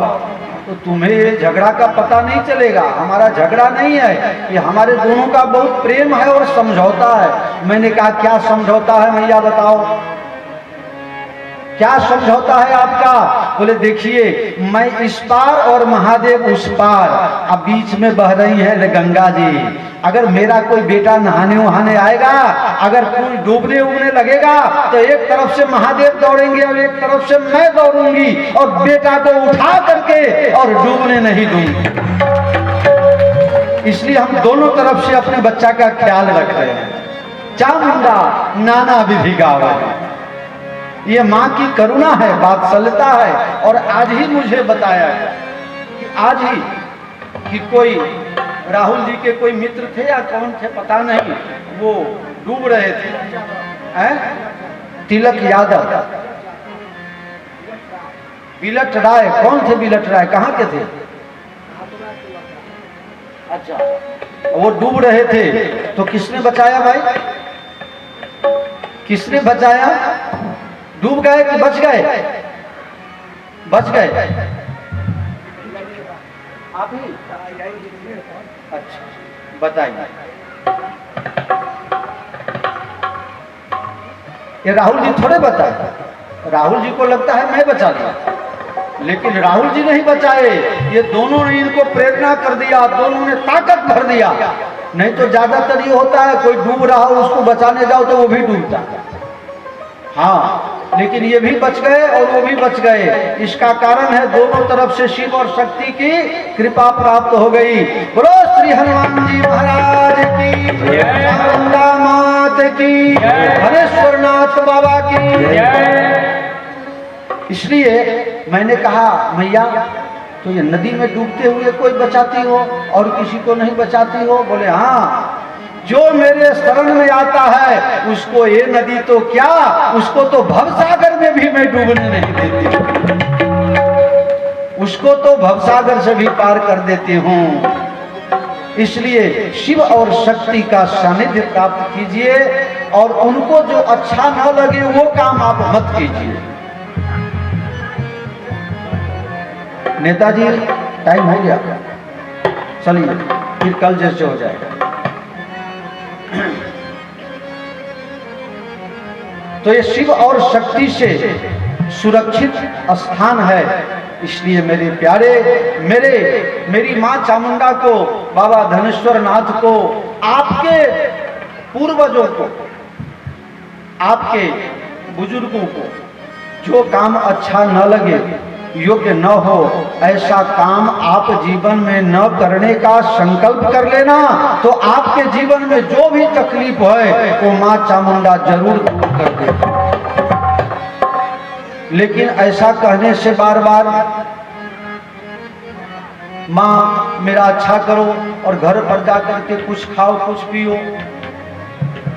Speaker 1: तो तुम्हें ये झगड़ा का पता नहीं चलेगा। हमारा झगड़ा नहीं है, ये हमारे दोनों का बहुत प्रेम है और समझौता है। मैंने कहा क्या समझौता है मैया बताओ, क्या समझौता है आपका? बोले देखिए मैं इस पार और महादेव उस पार, अब बीच में बह रही है गंगा जी। अगर मेरा कोई बेटा नहाने वहाने आएगा, अगर कोई डूबने उबने लगेगा तो एक तरफ से महादेव दौड़ेंगे और एक तरफ से मैं दौड़ूंगी, और बेटा को उठा करके और डूबने नहीं दूंगी। इसलिए हम दोनों तरफ से अपने बच्चा का ख्याल रख रहे हैं। चामुंडा नाना विधि गावा, ये माँ की करुणा है, वात्सल्यता है। और आज ही मुझे बताया कि आज ही कि कोई राहुल जी के कोई मित्र थे या कौन थे पता नहीं, वो डूब रहे थे। तिलक यादव, बिलट राय, कौन थे बिलट राय, कहाँ के थे? अच्छा, वो डूब रहे थे तो किसने बचाया भाई? किसने बचाया? डूब गए कि बच गए? बच गए आप ही? अच्छा बताइए। ये राहुल जी थोड़े बताए, राहुल जी को लगता है मैं बचा लिया। लेकिन राहुल जी नहीं बचाए, ये दोनों ने इनको प्रेरणा कर दिया, दोनों ने ताकत भर दिया। नहीं तो ज्यादातर ये होता है कोई डूब रहा हो उसको बचाने जाओ तो वो भी डूबता है। हाँ, लेकिन ये भी बच गए और वो भी बच गए। इसका कारण है दोनों तरफ से शिव और शक्ति की कृपा प्राप्त हो गई। बोलो श्री हनुमान जी महाराज की, चामुंडा मात की, हरेश्वर नाथ बाबा की। इसलिए मैंने कहा मैया तो ये नदी में डूबते हुए कोई बचाती हो और किसी को नहीं बचाती हो? बोले हाँ, जो मेरे शरण में आता है उसको ये नदी तो क्या, उसको तो भवसागर में भी मैं डूबने नहीं देती, उसको तो भवसागर से भी पार कर देती हूँ। इसलिए शिव और शक्ति का सानिध्य प्राप्त कीजिए और उनको जो अच्छा न लगे वो काम आप मत कीजिए। नेताजी टाइम हो गया, चलिए फिर कल जैसे हो जाएगा। तो ये शिव और शक्ति से सुरक्षित स्थान है। इसलिए मेरे प्यारे, मेरी मां चामुंडा को, बाबा धनेश्वर नाथ को, आपके पूर्वजों को, आपके बुजुर्गों को जो काम अच्छा न लगे, योग्य न हो, ऐसा काम आप जीवन में न करने का संकल्प कर लेना। तो आपके जीवन में जो भी तकलीफ है वो मां चामुंडा जरूर दूर कर देगी। लेकिन ऐसा कहने से बार बार मां मेरा अच्छा करो और घर पर जाकर के कुछ खाओ कुछ पियो,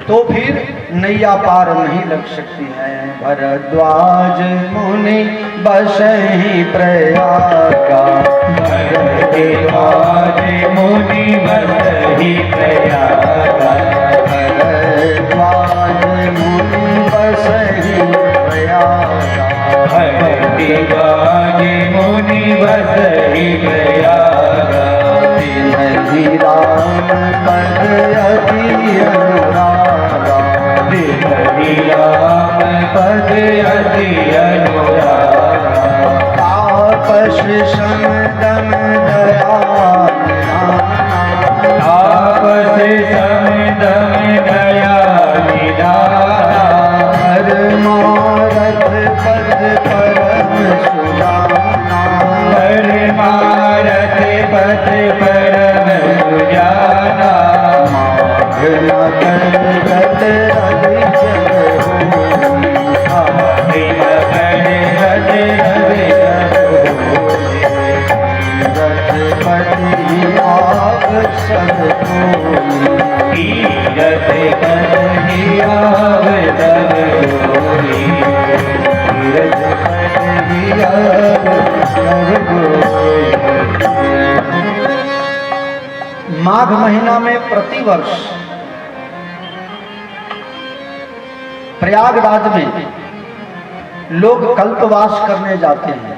Speaker 1: तो फिर नैया पार नहीं लग सकती है। भरद्वाज मुनि बसहि प्रयागा, भरद्वाज मुनि बसहि प्रयागा, भरद्वाज मुनि बसहि प्रयागा, भरद्वाज मुनि बसहि प्रयागा, तिन्हि राम पद अति अनुरागा, राम पद अति अनुरागा, तापस समदम दया, तापस समदम दया निधाना, परमारथ पद परम सुजाना, परमारथ पद परम सुजाना, माघ महीना में प्रतिवर्ष प्रयागराज में लोग कल्पवास करने जाते हैं।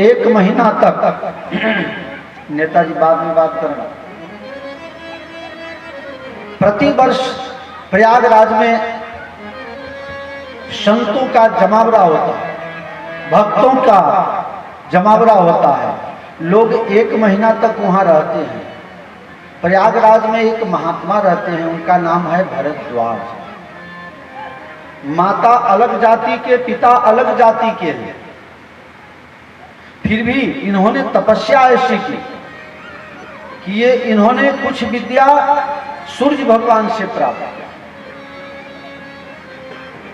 Speaker 1: 1 महीना तक नेताजी बाद में बात करना। प्रतिवर्ष प्रयागराज में संतों का जमावड़ा होता है, भक्तों का जमावड़ा होता है। लोग 1 महीना तक वहां रहते हैं। प्रयागराज में एक महात्मा रहते हैं, उनका नाम है भरद्वाज। माता अलग जाति के, पिता अलग जाति के हैं, फिर भी इन्होंने तपस्या ऐसी की कि ये इन्होंने कुछ विद्या सूर्य भगवान से प्राप्त किया।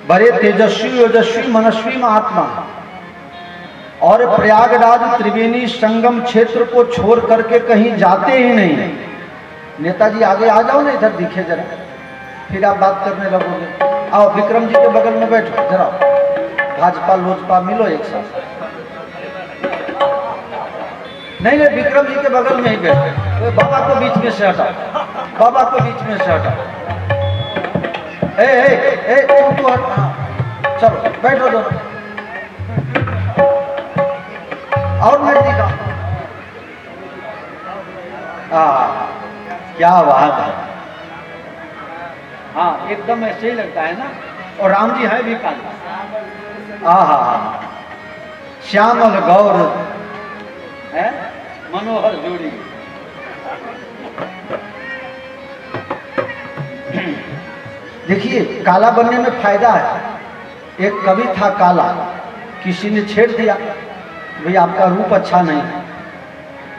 Speaker 1: बड़े तेजस्वी ओजस्वी मनस्वी महात्मा, और प्रयागराज त्रिवेणी संगम क्षेत्र को छोड़ करके कहीं जाते ही नहीं। नेताजी आगे आ जाओ ना, इधर दिखे जरा, फिर आप बात करने लगोगे। आओ विक्रम जी के बगल में बैठो जरा, भाजपा लोजपा मिलो एक साथ। नहीं नहीं, विक्रम जी के बगल में ही बैठो। तो बाबा को बीच में से हटाओ, बाबा को बीच में से हटाओ। तू हट, चलो बैठो दोनों। और मैं दिखा, क्या बात है। हाँ, एकदम ऐसे ही लगता है ना। और राम जी है भी काला। श्यामल गौर है मनोहर जोड़ी। देखिए काला बनने में फायदा है। एक कवि था काला, किसी ने छेड़ दिया भाई आपका रूप अच्छा नहीं है।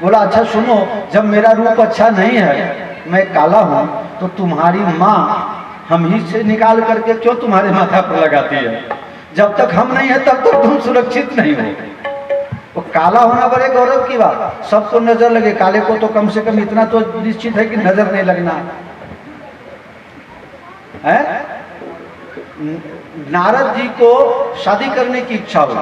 Speaker 1: बोला अच्छा सुनो, जब मेरा रूप अच्छा नहीं है, मैं काला हूं, तो तुम्हारी माँ हम ही से निकाल करके क्यों तुम्हारे माथा पर लगाती है? जब तक हम नहीं है तब तक तुम सुरक्षित नहीं हो। तो काला होना बड़े गौरव की बात, सबको नजर लगे। काले को तो कम से कम इतना तो निश्चित है कि नजर नहीं लगना है। नारद जी को शादी करने की इच्छा हुई,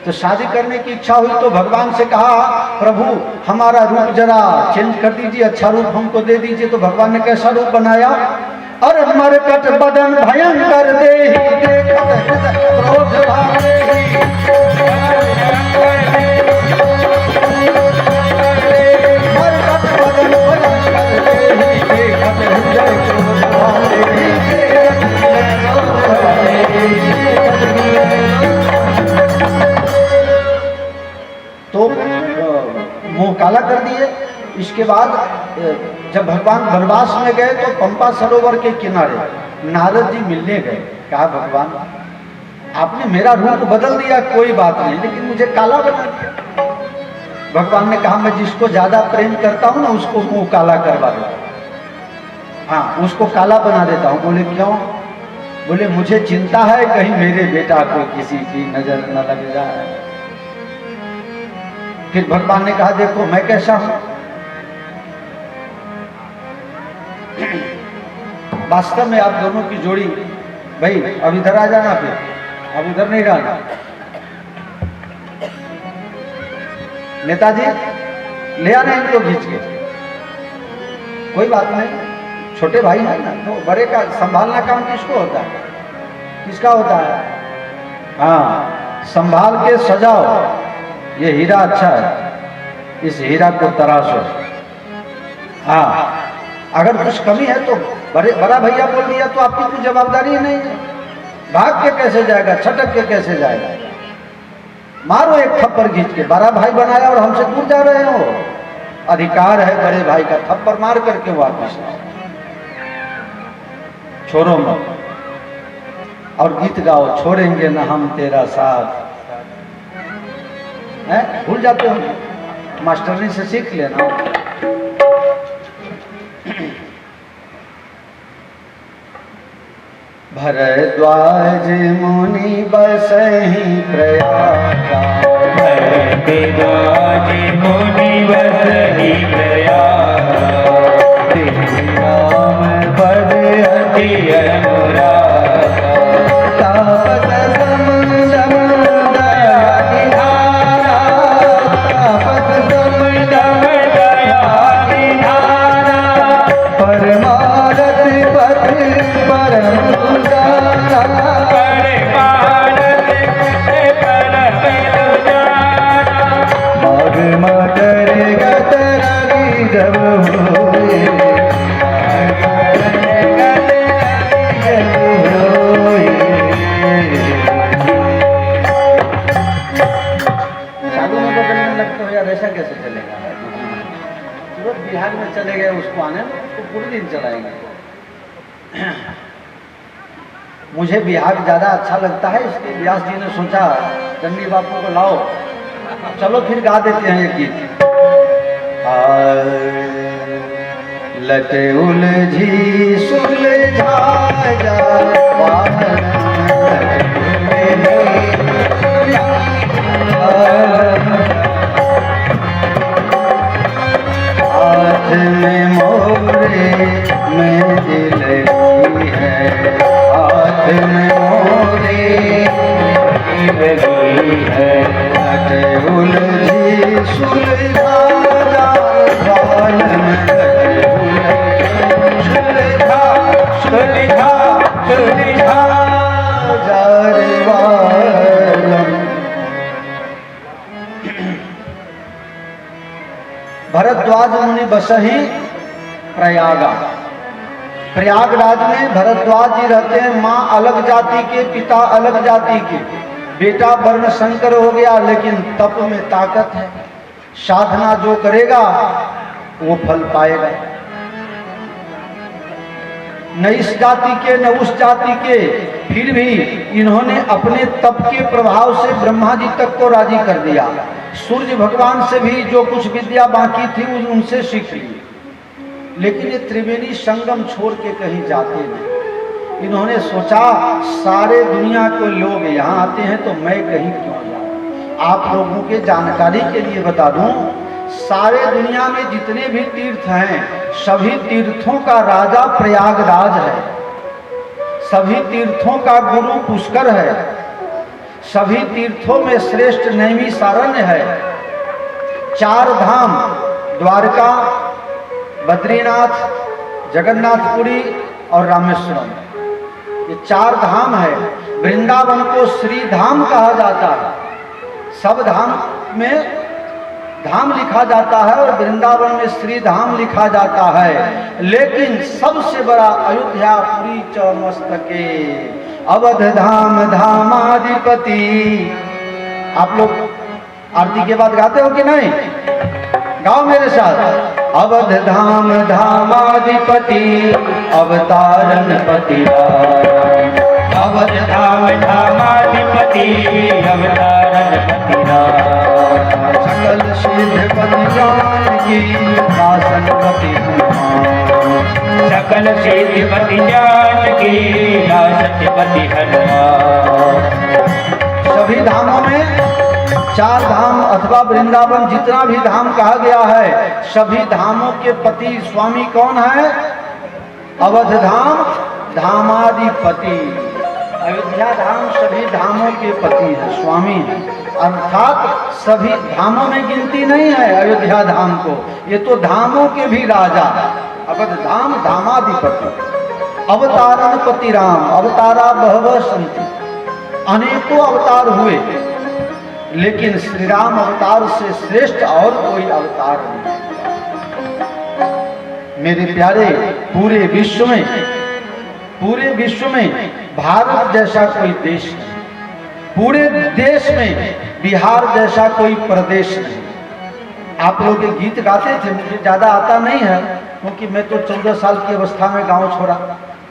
Speaker 1: तो शादी करने की इच्छा हुई तो भगवान से कहा प्रभु हमारा रूप जरा चेंज कर दीजिए, अच्छा रूप हमको दे दीजिए। तो भगवान ने कैसा रूप बनाया? अरे मरकट बदन भयंकर देहि देखत क्रोध भावेहि। मरकट बदन भयंकर देहि देखत हृदय क्रोध भावेहि। तो मुंह काला कर दिए। इसके बाद जब भगवान वनवास में गए तो पंपा सरोवर के किनारे नारद जी मिलने गए। कहा भगवान आपने मेरा रूप बदल दिया, कोई बात नहीं, लेकिन मुझे काला बना दिया। भगवान ने कहा मैं जिसको ज्यादा प्रेम करता हूं ना उसको मुंह काला करवा देता हूं, हाँ उसको काला बना देता हूं। बोले क्यों? बोले मुझे चिंता है कहीं मेरे बेटा को किसी की नजर न लग जाए। फिर भगवान ने कहा देखो मैं कैसा हूं। वास्तव में आप दोनों की जोड़ी, भाई अब इधर आ जाना, फिर अब उधर नहीं रहना। नेताजी ले आना इनको खींच के, कोई बात नहीं, छोटे भाई है ना, तो बड़े का संभालना काम किसको होता है? किसका होता है? हाँ संभाल के सजाओ, ये हीरा अच्छा है, इस हीरा को तराशो। हाँ अगर कुछ कमी है तो बड़ा भैया बोल दिया तो आपकी कोई जवाबदारी नहीं है। भाग के कैसे जाएगा, छटक के कैसे जाएगा? मारो एक थप्पड़ खींच के, बड़ा भाई बनाया और हमसे दूर जा रहे हो। अधिकार है बड़े भाई का, थप्पड़ मार करके वापस छोड़ो मत। और गीत गाओ छोड़ेंगे ना हम तेरा साथ, है भूल जाते हो, मास्टरनी से सीख लेना। भरद्वाज मुनि बसहि प्रयागा,
Speaker 2: भरद्वाज मुनि बसहि प्रयागा,
Speaker 1: राम पद
Speaker 2: अति अनुरागा,
Speaker 1: तापस समदम दया निधारा, तापस समदम
Speaker 2: दया निधारा,
Speaker 1: परमारथ पथ परम उदारा,
Speaker 2: परमारथ परम उदारा,
Speaker 1: मग मकर गत रवि जब होए, शादी में बदलने लगते हो यार, ऐसा कैसे चलेगा? तुरंत बिहार में चले गए, उसको आने में उसको पूरे दिन चलाएंगे। मुझे बिहार ज्यादा अच्छा लगता है, इसलिए व्यास जी ने सोचा चंडी बापू को लाओ, चलो फिर गा देते हैं एक गीत। लटे उलझी सुलझा हाथ में मोरे में दिलगी है, हाथ में मोरे
Speaker 2: लगी है,
Speaker 1: लटे उलझी सुलझा बाल में, सुलझा
Speaker 2: सुलझा सुलझा
Speaker 1: जा रे बालम। भरद्वाज मुनि बसहि प्रयागा, प्रयागराज में भरद्वाज जी रहते हैं। माँ अलग जाति के, पिता अलग जाति के, बेटा वर्ण शंकर हो गया, लेकिन तप में ताकत है। साधना जो करेगा वो फल पाएगा। न इस जाति के न उस जाति के, फिर भी इन्होंने अपने तप के प्रभाव से ब्रह्मा जी तक को राजी कर दिया। सूर्य भगवान से भी जो कुछ विद्या बाकी थी उनसे सीख ली, लेकिन ये त्रिवेणी संगम छोड़ के कहीं जाते नहीं। इन्होंने सोचा सारे दुनिया को लोग यहाँ आते हैं तो मैं कहीं क्यों जाऊं। आप लोगों के जानकारी के लिए बता दूं, सारे दुनिया में जितने भी तीर्थ हैं सभी तीर्थों का राजा प्रयागराज है, सभी तीर्थों का गुरु पुष्कर है, सभी तीर्थों में श्रेष्ठ नैमिषारण्य है। 4 धाम द्वारका, बद्रीनाथ, जगन्नाथपुरी और रामेश्वरम, ये 4 धाम है। वृंदावन को श्री धाम कहा जाता है। सब धाम में धाम लिखा जाता है और वृंदावन में श्री धाम लिखा जाता है, लेकिन सबसे बड़ा अयोध्या पुरी चौमस्तके अवध धाम धामाधिपति। आप लोग आरती के बाद गाते हो कि नहीं? गाओ मेरे साथ। अवध धाम धामाधिपति अवतारण पति,
Speaker 2: अवध धाम धामाधिपति अवतारण पति,
Speaker 1: सकल सिद्धपति जानकी दासनपति हनुमान,
Speaker 2: सकल सिद्धपति जानकी दासनपति हनुमान।
Speaker 1: सभी धामों में 4 धाम अथवा वृंदावन जितना भी धाम कहा गया है, सभी धामों के पति स्वामी कौन है? अवध धाम धामाधिपति। अयोध्या धाम सभी धामों के पति है, स्वामी है। अर्थात सभी धामों में गिनती नहीं है अयोध्या धाम को, ये तो धामों के भी राजा। अवध धाम धामाधिपति अवतारण पति राम, अवतारा बहव संति, अनेकों अवतार हुए, लेकिन श्री राम अवतार से श्रेष्ठ और कोई अवतार नहीं। मेरे प्यारे, पूरे विश्व में भारत जैसा कोई देश नहीं, पूरे देश में बिहार जैसा कोई प्रदेश नहीं। आप लोग ये गीत गाते थे, मुझे ज्यादा आता नहीं है क्योंकि मैं तो 14 साल की अवस्था में गांव छोड़ा,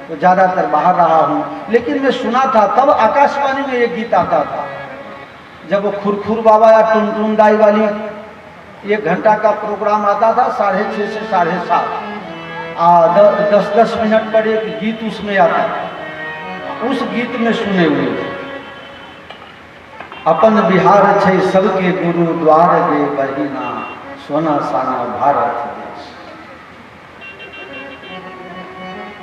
Speaker 1: तो ज्यादातर बाहर रहा हूं, लेकिन मैं सुना था तब आकाशवाणी में ये गीत आता था। जब वो खुरखुर बाबा या टुनटुन दाई वाली 1 घंटा का प्रोग्राम आता था 6:30 से 7:30, 10-10 मिनट पर एक गीत उसमें आता था। उस गीत में सुने हुए थे, अपन बिहार छै सबके गुरु द्वार दे बहिना, सोना साना भारत देश।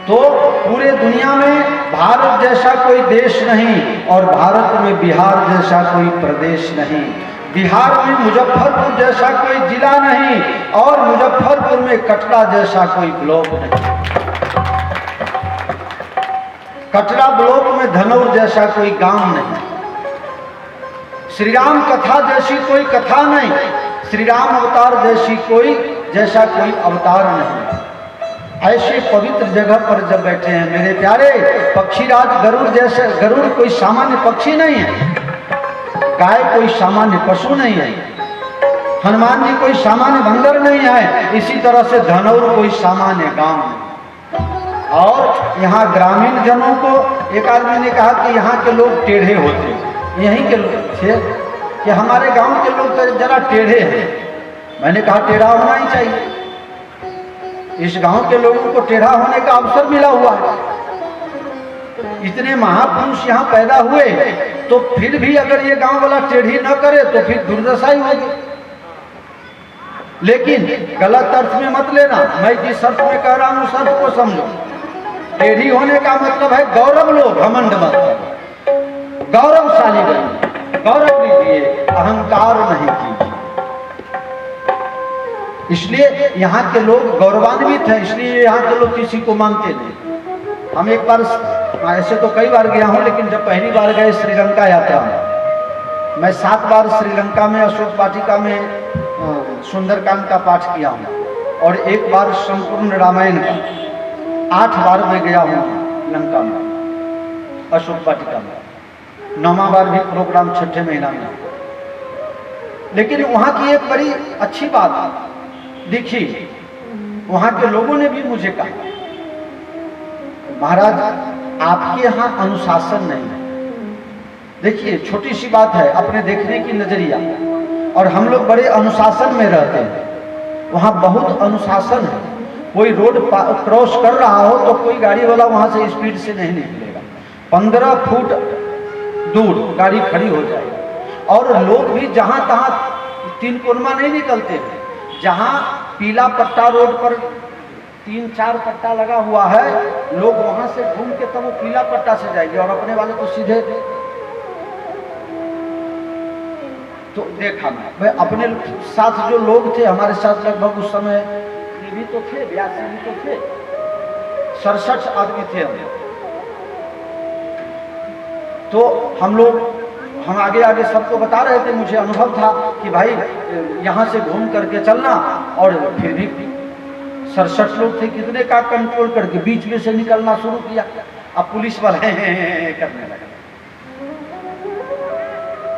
Speaker 1: तो पूरे दुनिया में भारत जैसा कोई देश नहीं और भारत में बिहार जैसा कोई प्रदेश नहीं। बिहार में मुजफ्फरपुर जैसा कोई जिला नहीं और मुजफ्फरपुर में कटरा जैसा कोई ब्लॉक नहीं। कटरा ब्लॉक में धनौर जैसा कोई गांव नहीं। श्री राम कथा जैसी कोई कथा नहीं, श्री राम अवतार जैसा कोई अवतार नहीं। ऐसे पवित्र जगह पर जब बैठे हैं मेरे प्यारे, पक्षीराज गरुड़ जैसे, गरुड़ कोई सामान्य पक्षी नहीं है, गाय कोई सामान्य पशु नहीं है, हनुमान जी कोई सामान्य बंदर नहीं है, इसी तरह से धनौर कोई सामान्य गांव नहीं। और यहाँ ग्रामीण जनों को, एक आदमी ने कहा कि यहाँ के लोग टेढ़े होते, यहीं के लोग थे कि हमारे गांव के लोग तो जरा टेढ़े हैं। मैंने कहा टेढ़ा होना ही चाहिए, इस गांव के लोगों को टेढ़ा होने का अवसर मिला हुआ है। इतने महापुरुष यहाँ पैदा हुए तो फिर भी अगर ये गांव वाला टेढ़ी न करे तो फिर दुर्दशा ही होगी। लेकिन गलत अर्थ में मत लेना, मैं जिस अर्थ में कह रहा हूं उस अर्थ को समझो। टेढ़ी होने का मतलब है गौरव लो, घमंड मत करो, गौरवशाली बनिए, गौरव लीजिए, अहंकार नहीं कीजिए। इसलिए यहाँ के लोग गौरवान्वित हैं, इसलिए यहाँ के लोग किसी को मानते नहीं। हम एक बार, ऐसे तो कई बार गया हूँ, लेकिन जब पहली बार गए श्रीलंका यात्रा में, मैं 7 बार श्रीलंका में अशोक वाटिका में सुंदरकांड का पाठ किया हूँ और 1 बार संपूर्ण रामायण का, 8 बार मैं गया हूँ लंका में, अशोक वाटिका में। 9वां बार भी प्रोग्राम छठे महीना में। लेकिन वहां की एक बड़ी अच्छी बात दिखी, वहां के लोगों ने भी मुझे कहा, महाराज आपके यहाँ अनुशासन नहीं है। देखिए छोटी सी बात है, अपने देखने की नजरिया, और हम लोग बड़े अनुशासन में रहते हैं, वहां बहुत अनुशासन है। कोई रोड क्रॉस कर रहा हो तो कोई गाड़ी वाला वहां से स्पीड से नहीं निकलेगा, 15 फुट दूर गाड़ी खड़ी हो जाएगी। और लोग भी जहां तहां 3 कोनमा नहीं निकलते हैं, जहां पीला पट्टा रोड पर 3-4 पट्टा लगा हुआ है, लोग वहां से घूम के तब वो पीला पट्टा से जाएंगे और अपने वाले तो सीधे। तो देखा मैं अपने साथ जो लोग थे, हमारे साथ लगभग उस समय ये भी तो थे, 82 भी तो थे, 67 आदमी थे हम। तो हम आगे आगे सबको बता रहे थे, मुझे अनुभव था कि भाई यहाँ से घूम करके चलना, और फिर भी 67 लोग थे, कितने का कंट्रोल करके बीच में से निकलना शुरू किया। अब पुलिस वाले करने लगा,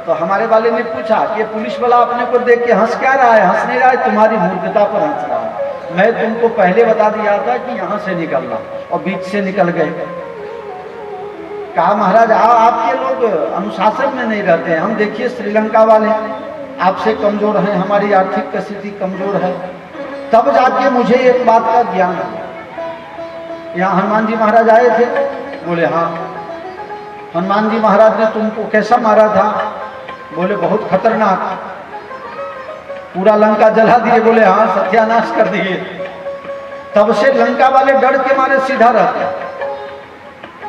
Speaker 1: तो हमारे वाले ने पूछा कि पुलिस वाला अपने को देख के हंस क्या रहा है? हंस नहीं रहा है, तुम्हारी मूर्खता पर हंस रहा है। मैं तुमको पहले बता दिया था कि यहाँ से निकलना, और बीच से निकल गए। कहा महाराज आपके लोग अनुशासन में नहीं रहते हैं, हम देखिए श्रीलंका वाले आपसे कमजोर हैं, हमारी आर्थिक स्थिति कमजोर है। तब जाके मुझे एक बात का ज्ञान है। यहाँ हनुमान जी महाराज आए थे, बोले हाँ। हनुमान जी महाराज ने तुमको कैसा मारा था? बोले बहुत खतरनाक, पूरा लंका जला दिए। बोले हाँ, सत्यानाश कर दिए। तब से लंका वाले डर के मारे सीधा रहते हैं।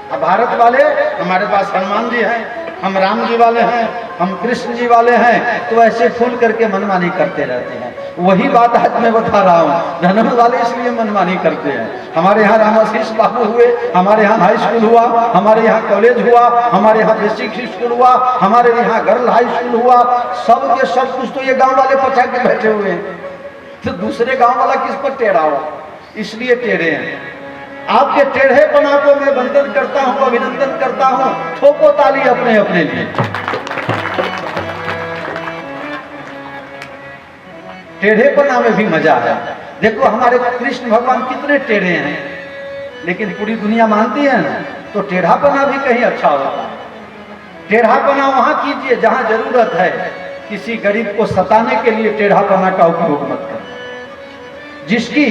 Speaker 1: अब भारत वाले, हमारे पास हनुमान जी हैं, हम राम जी वाले हैं, हम कृष्ण जी वाले हैं, तो ऐसे फूल करके मनमानी करते रहते हैं। वही बात आज मैं बता रहा हूँ, धनम वाले इसलिए मनमानी करते हैं। हमारे यहाँ रामाशीष बाबू हुए, हमारे यहाँ हाई स्कूल हुआ, हमारे यहाँ कॉलेज हुआ, हमारे यहाँ बेसिक स्कूल हुआ, हमारे यहाँ गर्ल हाई स्कूल हुआ, सब के सब कुछ तो ये गांव वाले पचा के बैठे हुए हैं। तो दूसरे गांव वाला किस पर टेढ़ा हो? इसलिए टेढ़े हैं। आपके टेढ़ेपना को मैं वंदन करता हूं, अभिनंदन करता हूं। ठोको ताली अपने अपने लिए। टेढ़ेपना में भी मजा है। देखो हमारे कृष्ण भगवान कितने टेढ़े हैं, लेकिन पूरी दुनिया मानती है ना, तो टेढ़ापना भी कहीं अच्छा होता है। टेढ़ापना वहां कीजिए जहां जरूरत है। किसी गरीब को सताने के लिए टेढ़ापना का उपयोग मत करो। जिसकी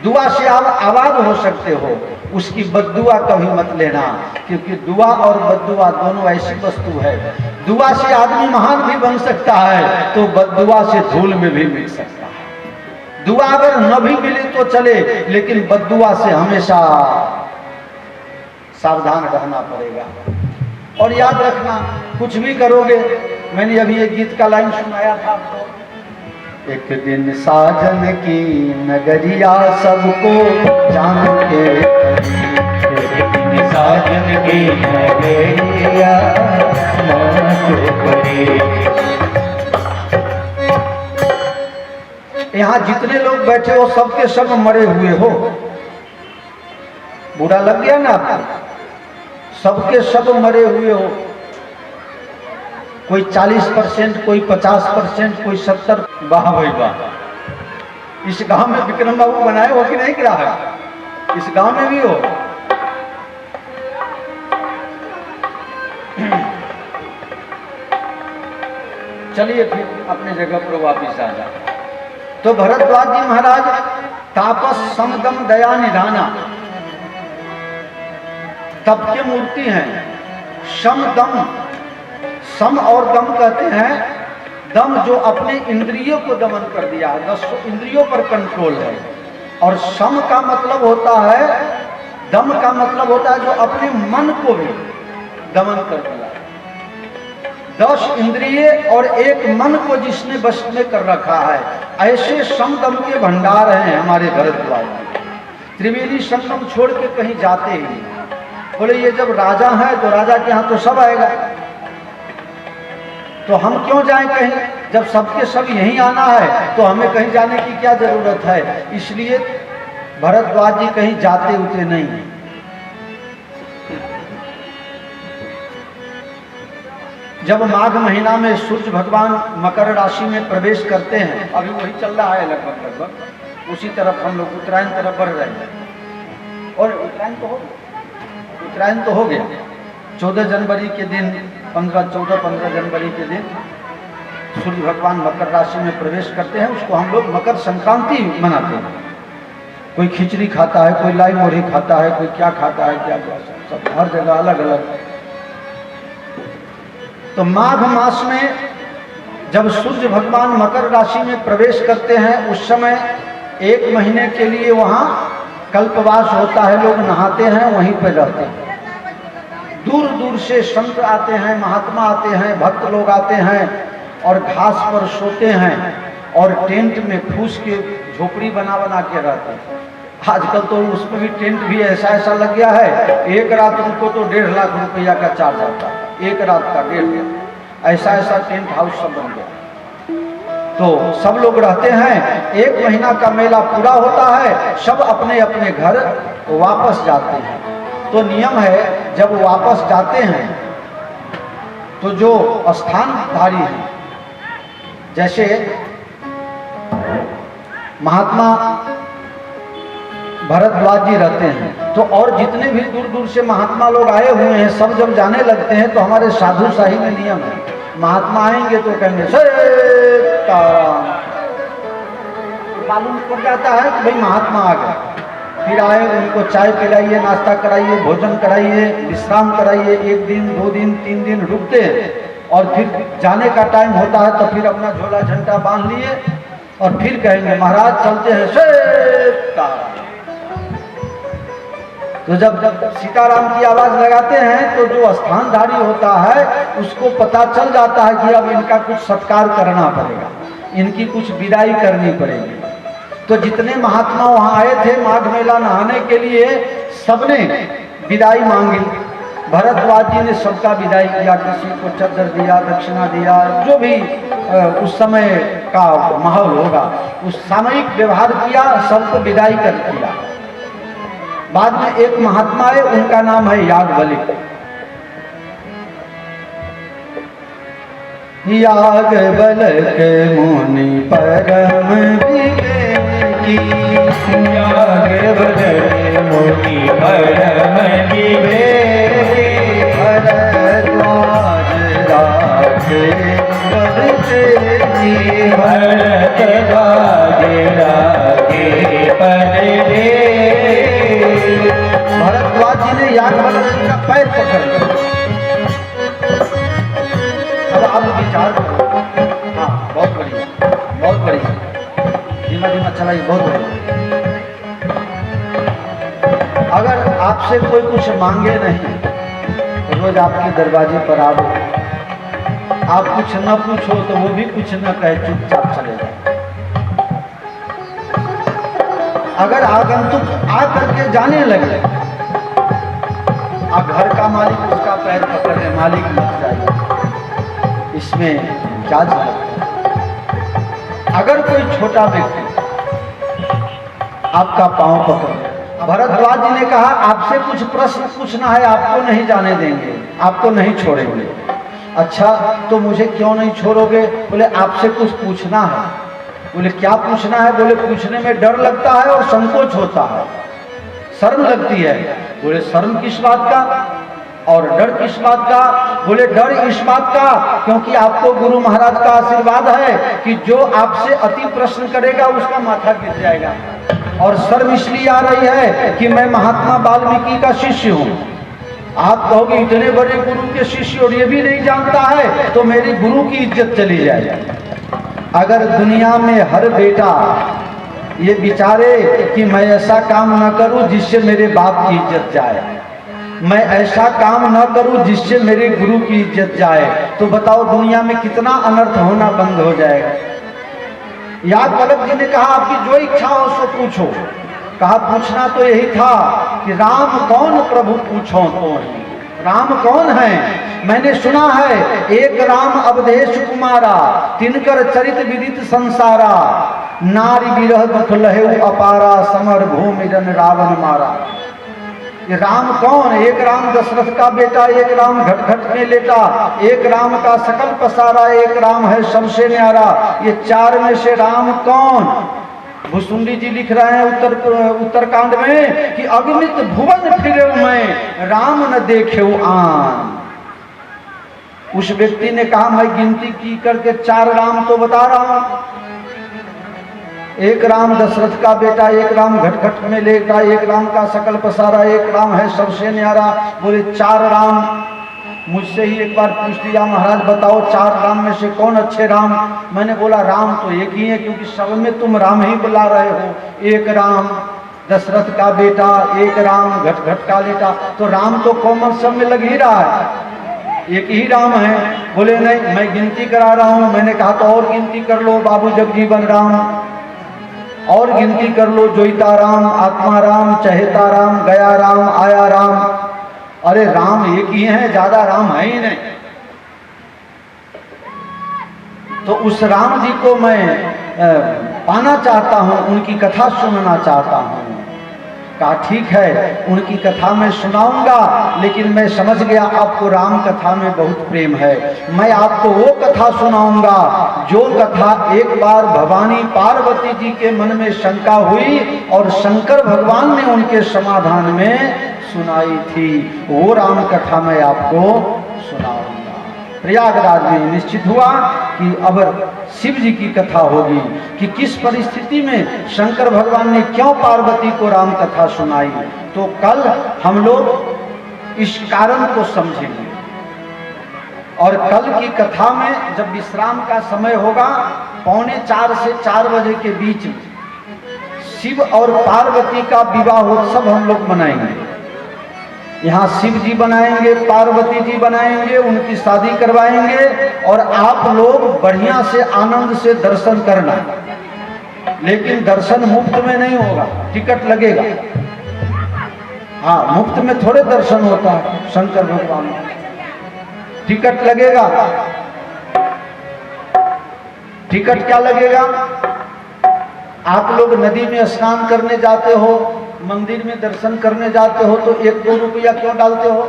Speaker 1: दुआ से आप आबाद हो सकते हो, उसकी बद्दुआ कभी मत लेना, क्योंकि दुआ और बद्दुआ दोनों ऐसी वस्तु है। दुआ से आदमी महान भी बन सकता है, तो बद्दुआ से धूल में भी मिल सकता है। दुआ अगर न भी मिले तो चले, लेकिन बद्दुआ से हमेशा सावधान रहना पड़ेगा। और याद रखना, कुछ भी करोगे, मैंने अभी एक गीत का लाइन सुनाया था आपको, एक दिन साजन की नगरिया सबको जान के,
Speaker 2: एक दिन साजन की नगरिया
Speaker 1: यहाँ जितने लोग बैठे हो सबके सब मरे हुए हो। बुरा लग गया ना आपको? सबके सब मरे हुए हो। कोई 40%, कोई 50%, कोई 70%। वाह भाई वाह। इस गांव में विक्रम बाबू बनाए हो कि नहीं करा? इस गांव में भी हो। चलिए फिर अपने जगह पर वापिस आ जाए। तो भरद्वाज जी महाराज तापस समदम दया निधाना, तप की मूर्ति हैं। सम दम, सम और दम कहते हैं, दम जो अपने इंद्रियों को दमन कर दिया है, 10 इंद्रियों पर कंट्रोल है। और सम का मतलब होता है, दम का मतलब होता है जो अपने मन को भी दमन कर दिया। 10 इंद्रिय और एक मन को जिसने वश में कर रखा है, ऐसे समदम के भंडार हैं हमारे भरद्वाज। त्रिवेणी संगम छोड़ के कहीं जाते ही नहीं। बोले ये जब राजा है तो राजा के यहाँ तो सब आएगा, तो हम क्यों जाएं कहीं? जब सबके सब यहीं आना है तो हमें कहीं जाने की क्या जरूरत है? इसलिए भरद्वाज जी कहीं जाते उते नहीं। जब माघ महीना में सूर्य भगवान मकर राशि में प्रवेश करते हैं, अभी वही चल रहा है लगभग उसी तरफ हम लोग उत्तरायण तरफ बढ़ रहे हैं। और उत्तरायण तो हो गया 14 जनवरी के दिन, 15 जनवरी के दिन सूर्य भगवान मकर राशि में प्रवेश करते हैं। उसको हम लोग मकर संक्रांति मनाते हैं। कोई खिचड़ी खाता है, कोई लाई मोरी खाता है, कोई क्या खाता है, क्या क्या सब हर जगह अलग अलग। तो माघ मास में जब सूर्य भगवान मकर राशि में प्रवेश करते हैं, उस समय 1 महीने के लिए वहाँ कल्पवास होता है, लोग नहाते हैं, वहीं पर रहते हैं। दूर दूर से संत आते हैं, महात्मा आते हैं, भक्त लोग आते हैं और घास पर सोते हैं और टेंट में फूस के झोपड़ी बना बना के रहते हैं। आजकल तो उसमें भी टेंट भी ऐसा लग गया है, एक रात उनको तो 1.5 लाख रुपया का चार्ज आता है, एक रात का 1.5 लाख। ऐसा टेंट हाउस सब बन गया। तो सब लोग रहते हैं, 1 महीना का मेला पूरा होता है, सब अपने अपने घर वापस जाते हैं। तो नियम है, जब वापस जाते हैं तो जो स्थानधारी हैं, जैसे महात्मा भरद्वाज जी रहते हैं, तो और जितने भी दूर दूर से महात्मा लोग आए हुए हैं, सब जब जाने लगते हैं तो हमारे साधु शाही में नियम है, महात्मा आएंगे तो कहेंगे सीताराम, मालूम पड़ जाता है कि भाई महात्मा आ गए। फिर आए, उनको चाय पिलाइए, नाश्ता कराइए, भोजन कराइए, विश्राम कराइए, 1 दिन 2 दिन 3 दिन रुकते हैं और फिर जाने का टाइम होता है तो फिर अपना झोला झंडा बांध लिए और फिर कहेंगे महाराज चलते हैं सीताराम। तो जब सीताराम की आवाज लगाते हैं तो जो स्थानधारी होता है उसको पता चल जाता है कि अब इनका कुछ सत्कार करना पड़ेगा, इनकी कुछ विदाई करनी पड़ेगी। तो जितने महात्मा वहां आए थे माघ मेला नहाने के लिए, सबने विदाई मांगी। भरद्वाज जी ने सबका विदाई किया, किसी को चद्दर दिया, दक्षिणा दिया, जो भी उस समय का माहौल होगा उस सामयिक व्यवहार किया, सबको विदाई कर दिया। बाद में एक महात्मा है, उनका नाम है याज्ञवल्क्य। याज्ञवल्क्य मुनि परम विवेकी,
Speaker 2: याज्ञवल्क्य मुनि परम विवेकी,
Speaker 1: भरद्वाज राखे परदेसी,
Speaker 2: भरद्वाज राखे परदेसी।
Speaker 1: भरद्वाज जी ने याज्ञवल्क्य का पैर पकड़ लिया। अब विचार करो, हाँ बहुत बढ़िया, बहुत बढ़िया, धीमा धीमा चलाइए, बहुत बढ़िया। अगर आपसे कोई कुछ मांगे नहीं, रोज आपके दरवाजे पर आओ, आप कुछ न पूछो तो वो भी कुछ न कहे, चुपचाप चले जाए। अगर आगंतुक आ करके जाने लगे, आप घर का मालिक उसका पैर पकड़े, मालिक मत जाइए, इसमें क्या जाए। अगर कोई छोटा व्यक्ति आपका पांव पकड़े, भरद्वाज जी ने कहा आपसे कुछ प्रश्न पूछना है, आपको नहीं जाने देंगे, आपको नहीं छोड़ेंगे। अच्छा तो मुझे क्यों नहीं छोड़ोगे? बोले आपसे कुछ पूछना है। बोले क्या पूछना है? बोले पूछने में डर लगता है और संकोच होता है, शर्म लगती है। बोले शर्म किस बात का और डर किस बात का? बोले डर इस बात का क्योंकि आपको गुरु महाराज का आशीर्वाद है कि जो आपसे अति प्रश्न करेगा उसका माथा गिर जाएगा। और शर्म इसलिए आ रही है कि मैं महात्मा वाल्मीकि का शिष्य हूँ। आप कहोगे इतने बड़े गुरु के शिष्य और ये भी नहीं जानता है, तो मेरी गुरु की इज्जत चली जाएगी। अगर दुनिया में हर बेटा ये विचारे कि मैं ऐसा काम न करूं जिससे मेरे बाप की इज्जत जाए, मैं ऐसा काम न करूं जिससे मेरे गुरु की इज्जत जाए, तो बताओ दुनिया में कितना अनर्थ होना बंद हो जाएगा। याज्ञवल्क्य जी ने कहा आपकी जो इच्छा हो सो पूछो। कहा पूछना तो यही था कि राम कौन प्रभु पूछो तो। राम कौन है? मैंने सुना है एक राम अवधेश कुमारा, तिनकर चरित विदित संसारा, नारी विरह दुख लहेउ अपारा, समर भूमि रन रावण मारा। कि राम कौन? एक राम दशरथ का बेटा, एक राम घट घट में लेटा, एक राम का सकल पसारा, एक राम है सबसे न्यारा। ये चार में से राम कौन? भुसुंडी जी लिख रहे हैं उत्तरकांड में कि अगणित भुवन फिरे मैं, राम न देखे आन। उस व्यक्ति ने कहा मैं गिनती की करके 4 राम तो बता रहा हूं। एक राम दशरथ का बेटा, एक राम घट घट में लेटा, एक राम का सकल पसारा, एक राम है सबसे न्यारा। बोले 4 राम। मुझसे ही एक बार पूछ दिया महाराज बताओ 4 राम में से कौन अच्छे राम? मैंने बोला राम तो एक ही है, क्योंकि सब में तुम राम ही बुला रहे हो। एक राम दशरथ का बेटा, एक राम घट घट का लेटा, तो राम तो कॉमन सब में लग ही रहा है, एक ही राम है। बोले नहीं मैं गिनती करा रहा हूं। मैंने कहा तो और गिनती कर लो बाबू जगजीवन राम, और गिनती कर लो जोईता राम, आत्मा राम, चहेता राम, गया राम, आया राम। अरे राम एक ही है, ज्यादा राम है ही नहीं। तो उस राम जी को मैं पाना चाहता हूं, उनकी कथा सुनना चाहता हूं। कहा ठीक है उनकी कथा मैं सुनाऊंगा, लेकिन मैं समझ गया आपको राम कथा में बहुत प्रेम है। मैं आपको वो कथा सुनाऊंगा जो कथा एक बार भवानी पार्वती जी के मन में शंका हुई और शंकर भगवान ने उनके समाधान में सुनाई थी। वो राम कथा मैं आपको सुनाऊंगा। प्रयागराज में निश्चित हुआ कि अब शिव जी की कथा होगी कि किस परिस्थिति में शंकर भगवान ने क्यों पार्वती को राम कथा सुनाई। तो कल हम लोग इस कारण को समझेंगे, और कल की कथा में जब विश्राम का समय होगा 3:45 से 4 बजे के बीच शिव और पार्वती का विवाहोत्सव हम लोग मनाएंगे। यहाँ शिव जी बनाएंगे, पार्वती जी बनाएंगे, उनकी शादी करवाएंगे, और आप लोग बढ़िया से आनंद से दर्शन करना। लेकिन दर्शन मुफ्त में नहीं होगा, टिकट लगेगा। हाँ, मुफ्त में थोड़े दर्शन होता है शंकर भगवान, टिकट लगेगा। टिकट क्या लगेगा? आप लोग नदी में स्नान करने जाते हो, मंदिर में दर्शन करने जाते हो, तो 1-2 रुपया क्यों डालते हो?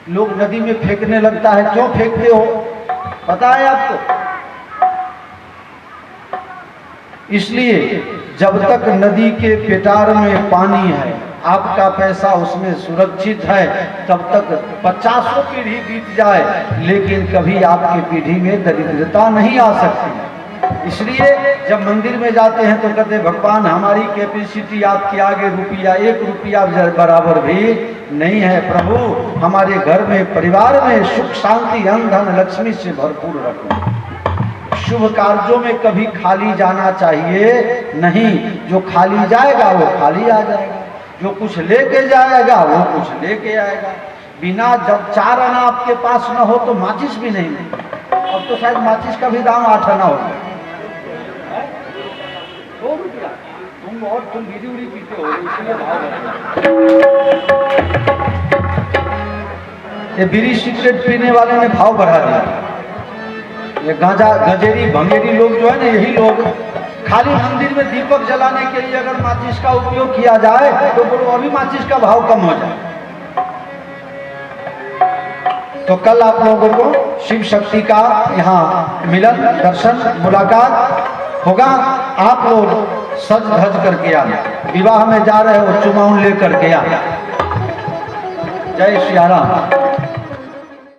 Speaker 1: लोग नदी में फेंकने लगता है, क्यों फेंकते हो पता है आपको? इसलिए जब तक नदी के पेटार में पानी है, आपका पैसा उसमें सुरक्षित है, तब तक 50 पीढ़ी बीत जाए, लेकिन कभी आपकी पीढ़ी में दरिद्रता नहीं आ सकती। इसलिए जब मंदिर में जाते हैं तो कहते भगवान हमारी कैपेसिटी आपके आगे 1 रुपया बराबर भी नहीं है। प्रभु हमारे घर में, परिवार में सुख शांति धन धन लक्ष्मी से भरपूर रखो। शुभ कार्यों में कभी खाली जाना चाहिए नहीं। जो खाली जाएगा वो खाली आ जाएगा, जो कुछ लेके जाएगा वो कुछ लेके आएगा। बिना जब 4 आना आपके पास न हो तो माचिस भी नहीं मिलती। अब तो शायद माचिस का भी दाम 8 आना हो। 2 रुपया तुम बीड़ी उड़ी पीते हो, इसलिए भाव। ये बीड़ी सिगरेट पीने वाले ने भाव बढ़ा दिया। ये गांजा गजेरी भंगेरी लोग जो है ना, यही लोग खाली मंदिर में दीपक जलाने के लिए अगर माचिस का उपयोग किया जाए तो बोलो अभी माचिस का भाव कम हो जाए। तो कल आप लोगों को शिव शक्ति का यहाँ मिलन, दर्शन, मुलाकात होगा। आप लोग सज धज करके आना। विवाह में जा रहे हो, चुमाउन लेकर के आना। जय सिया राम।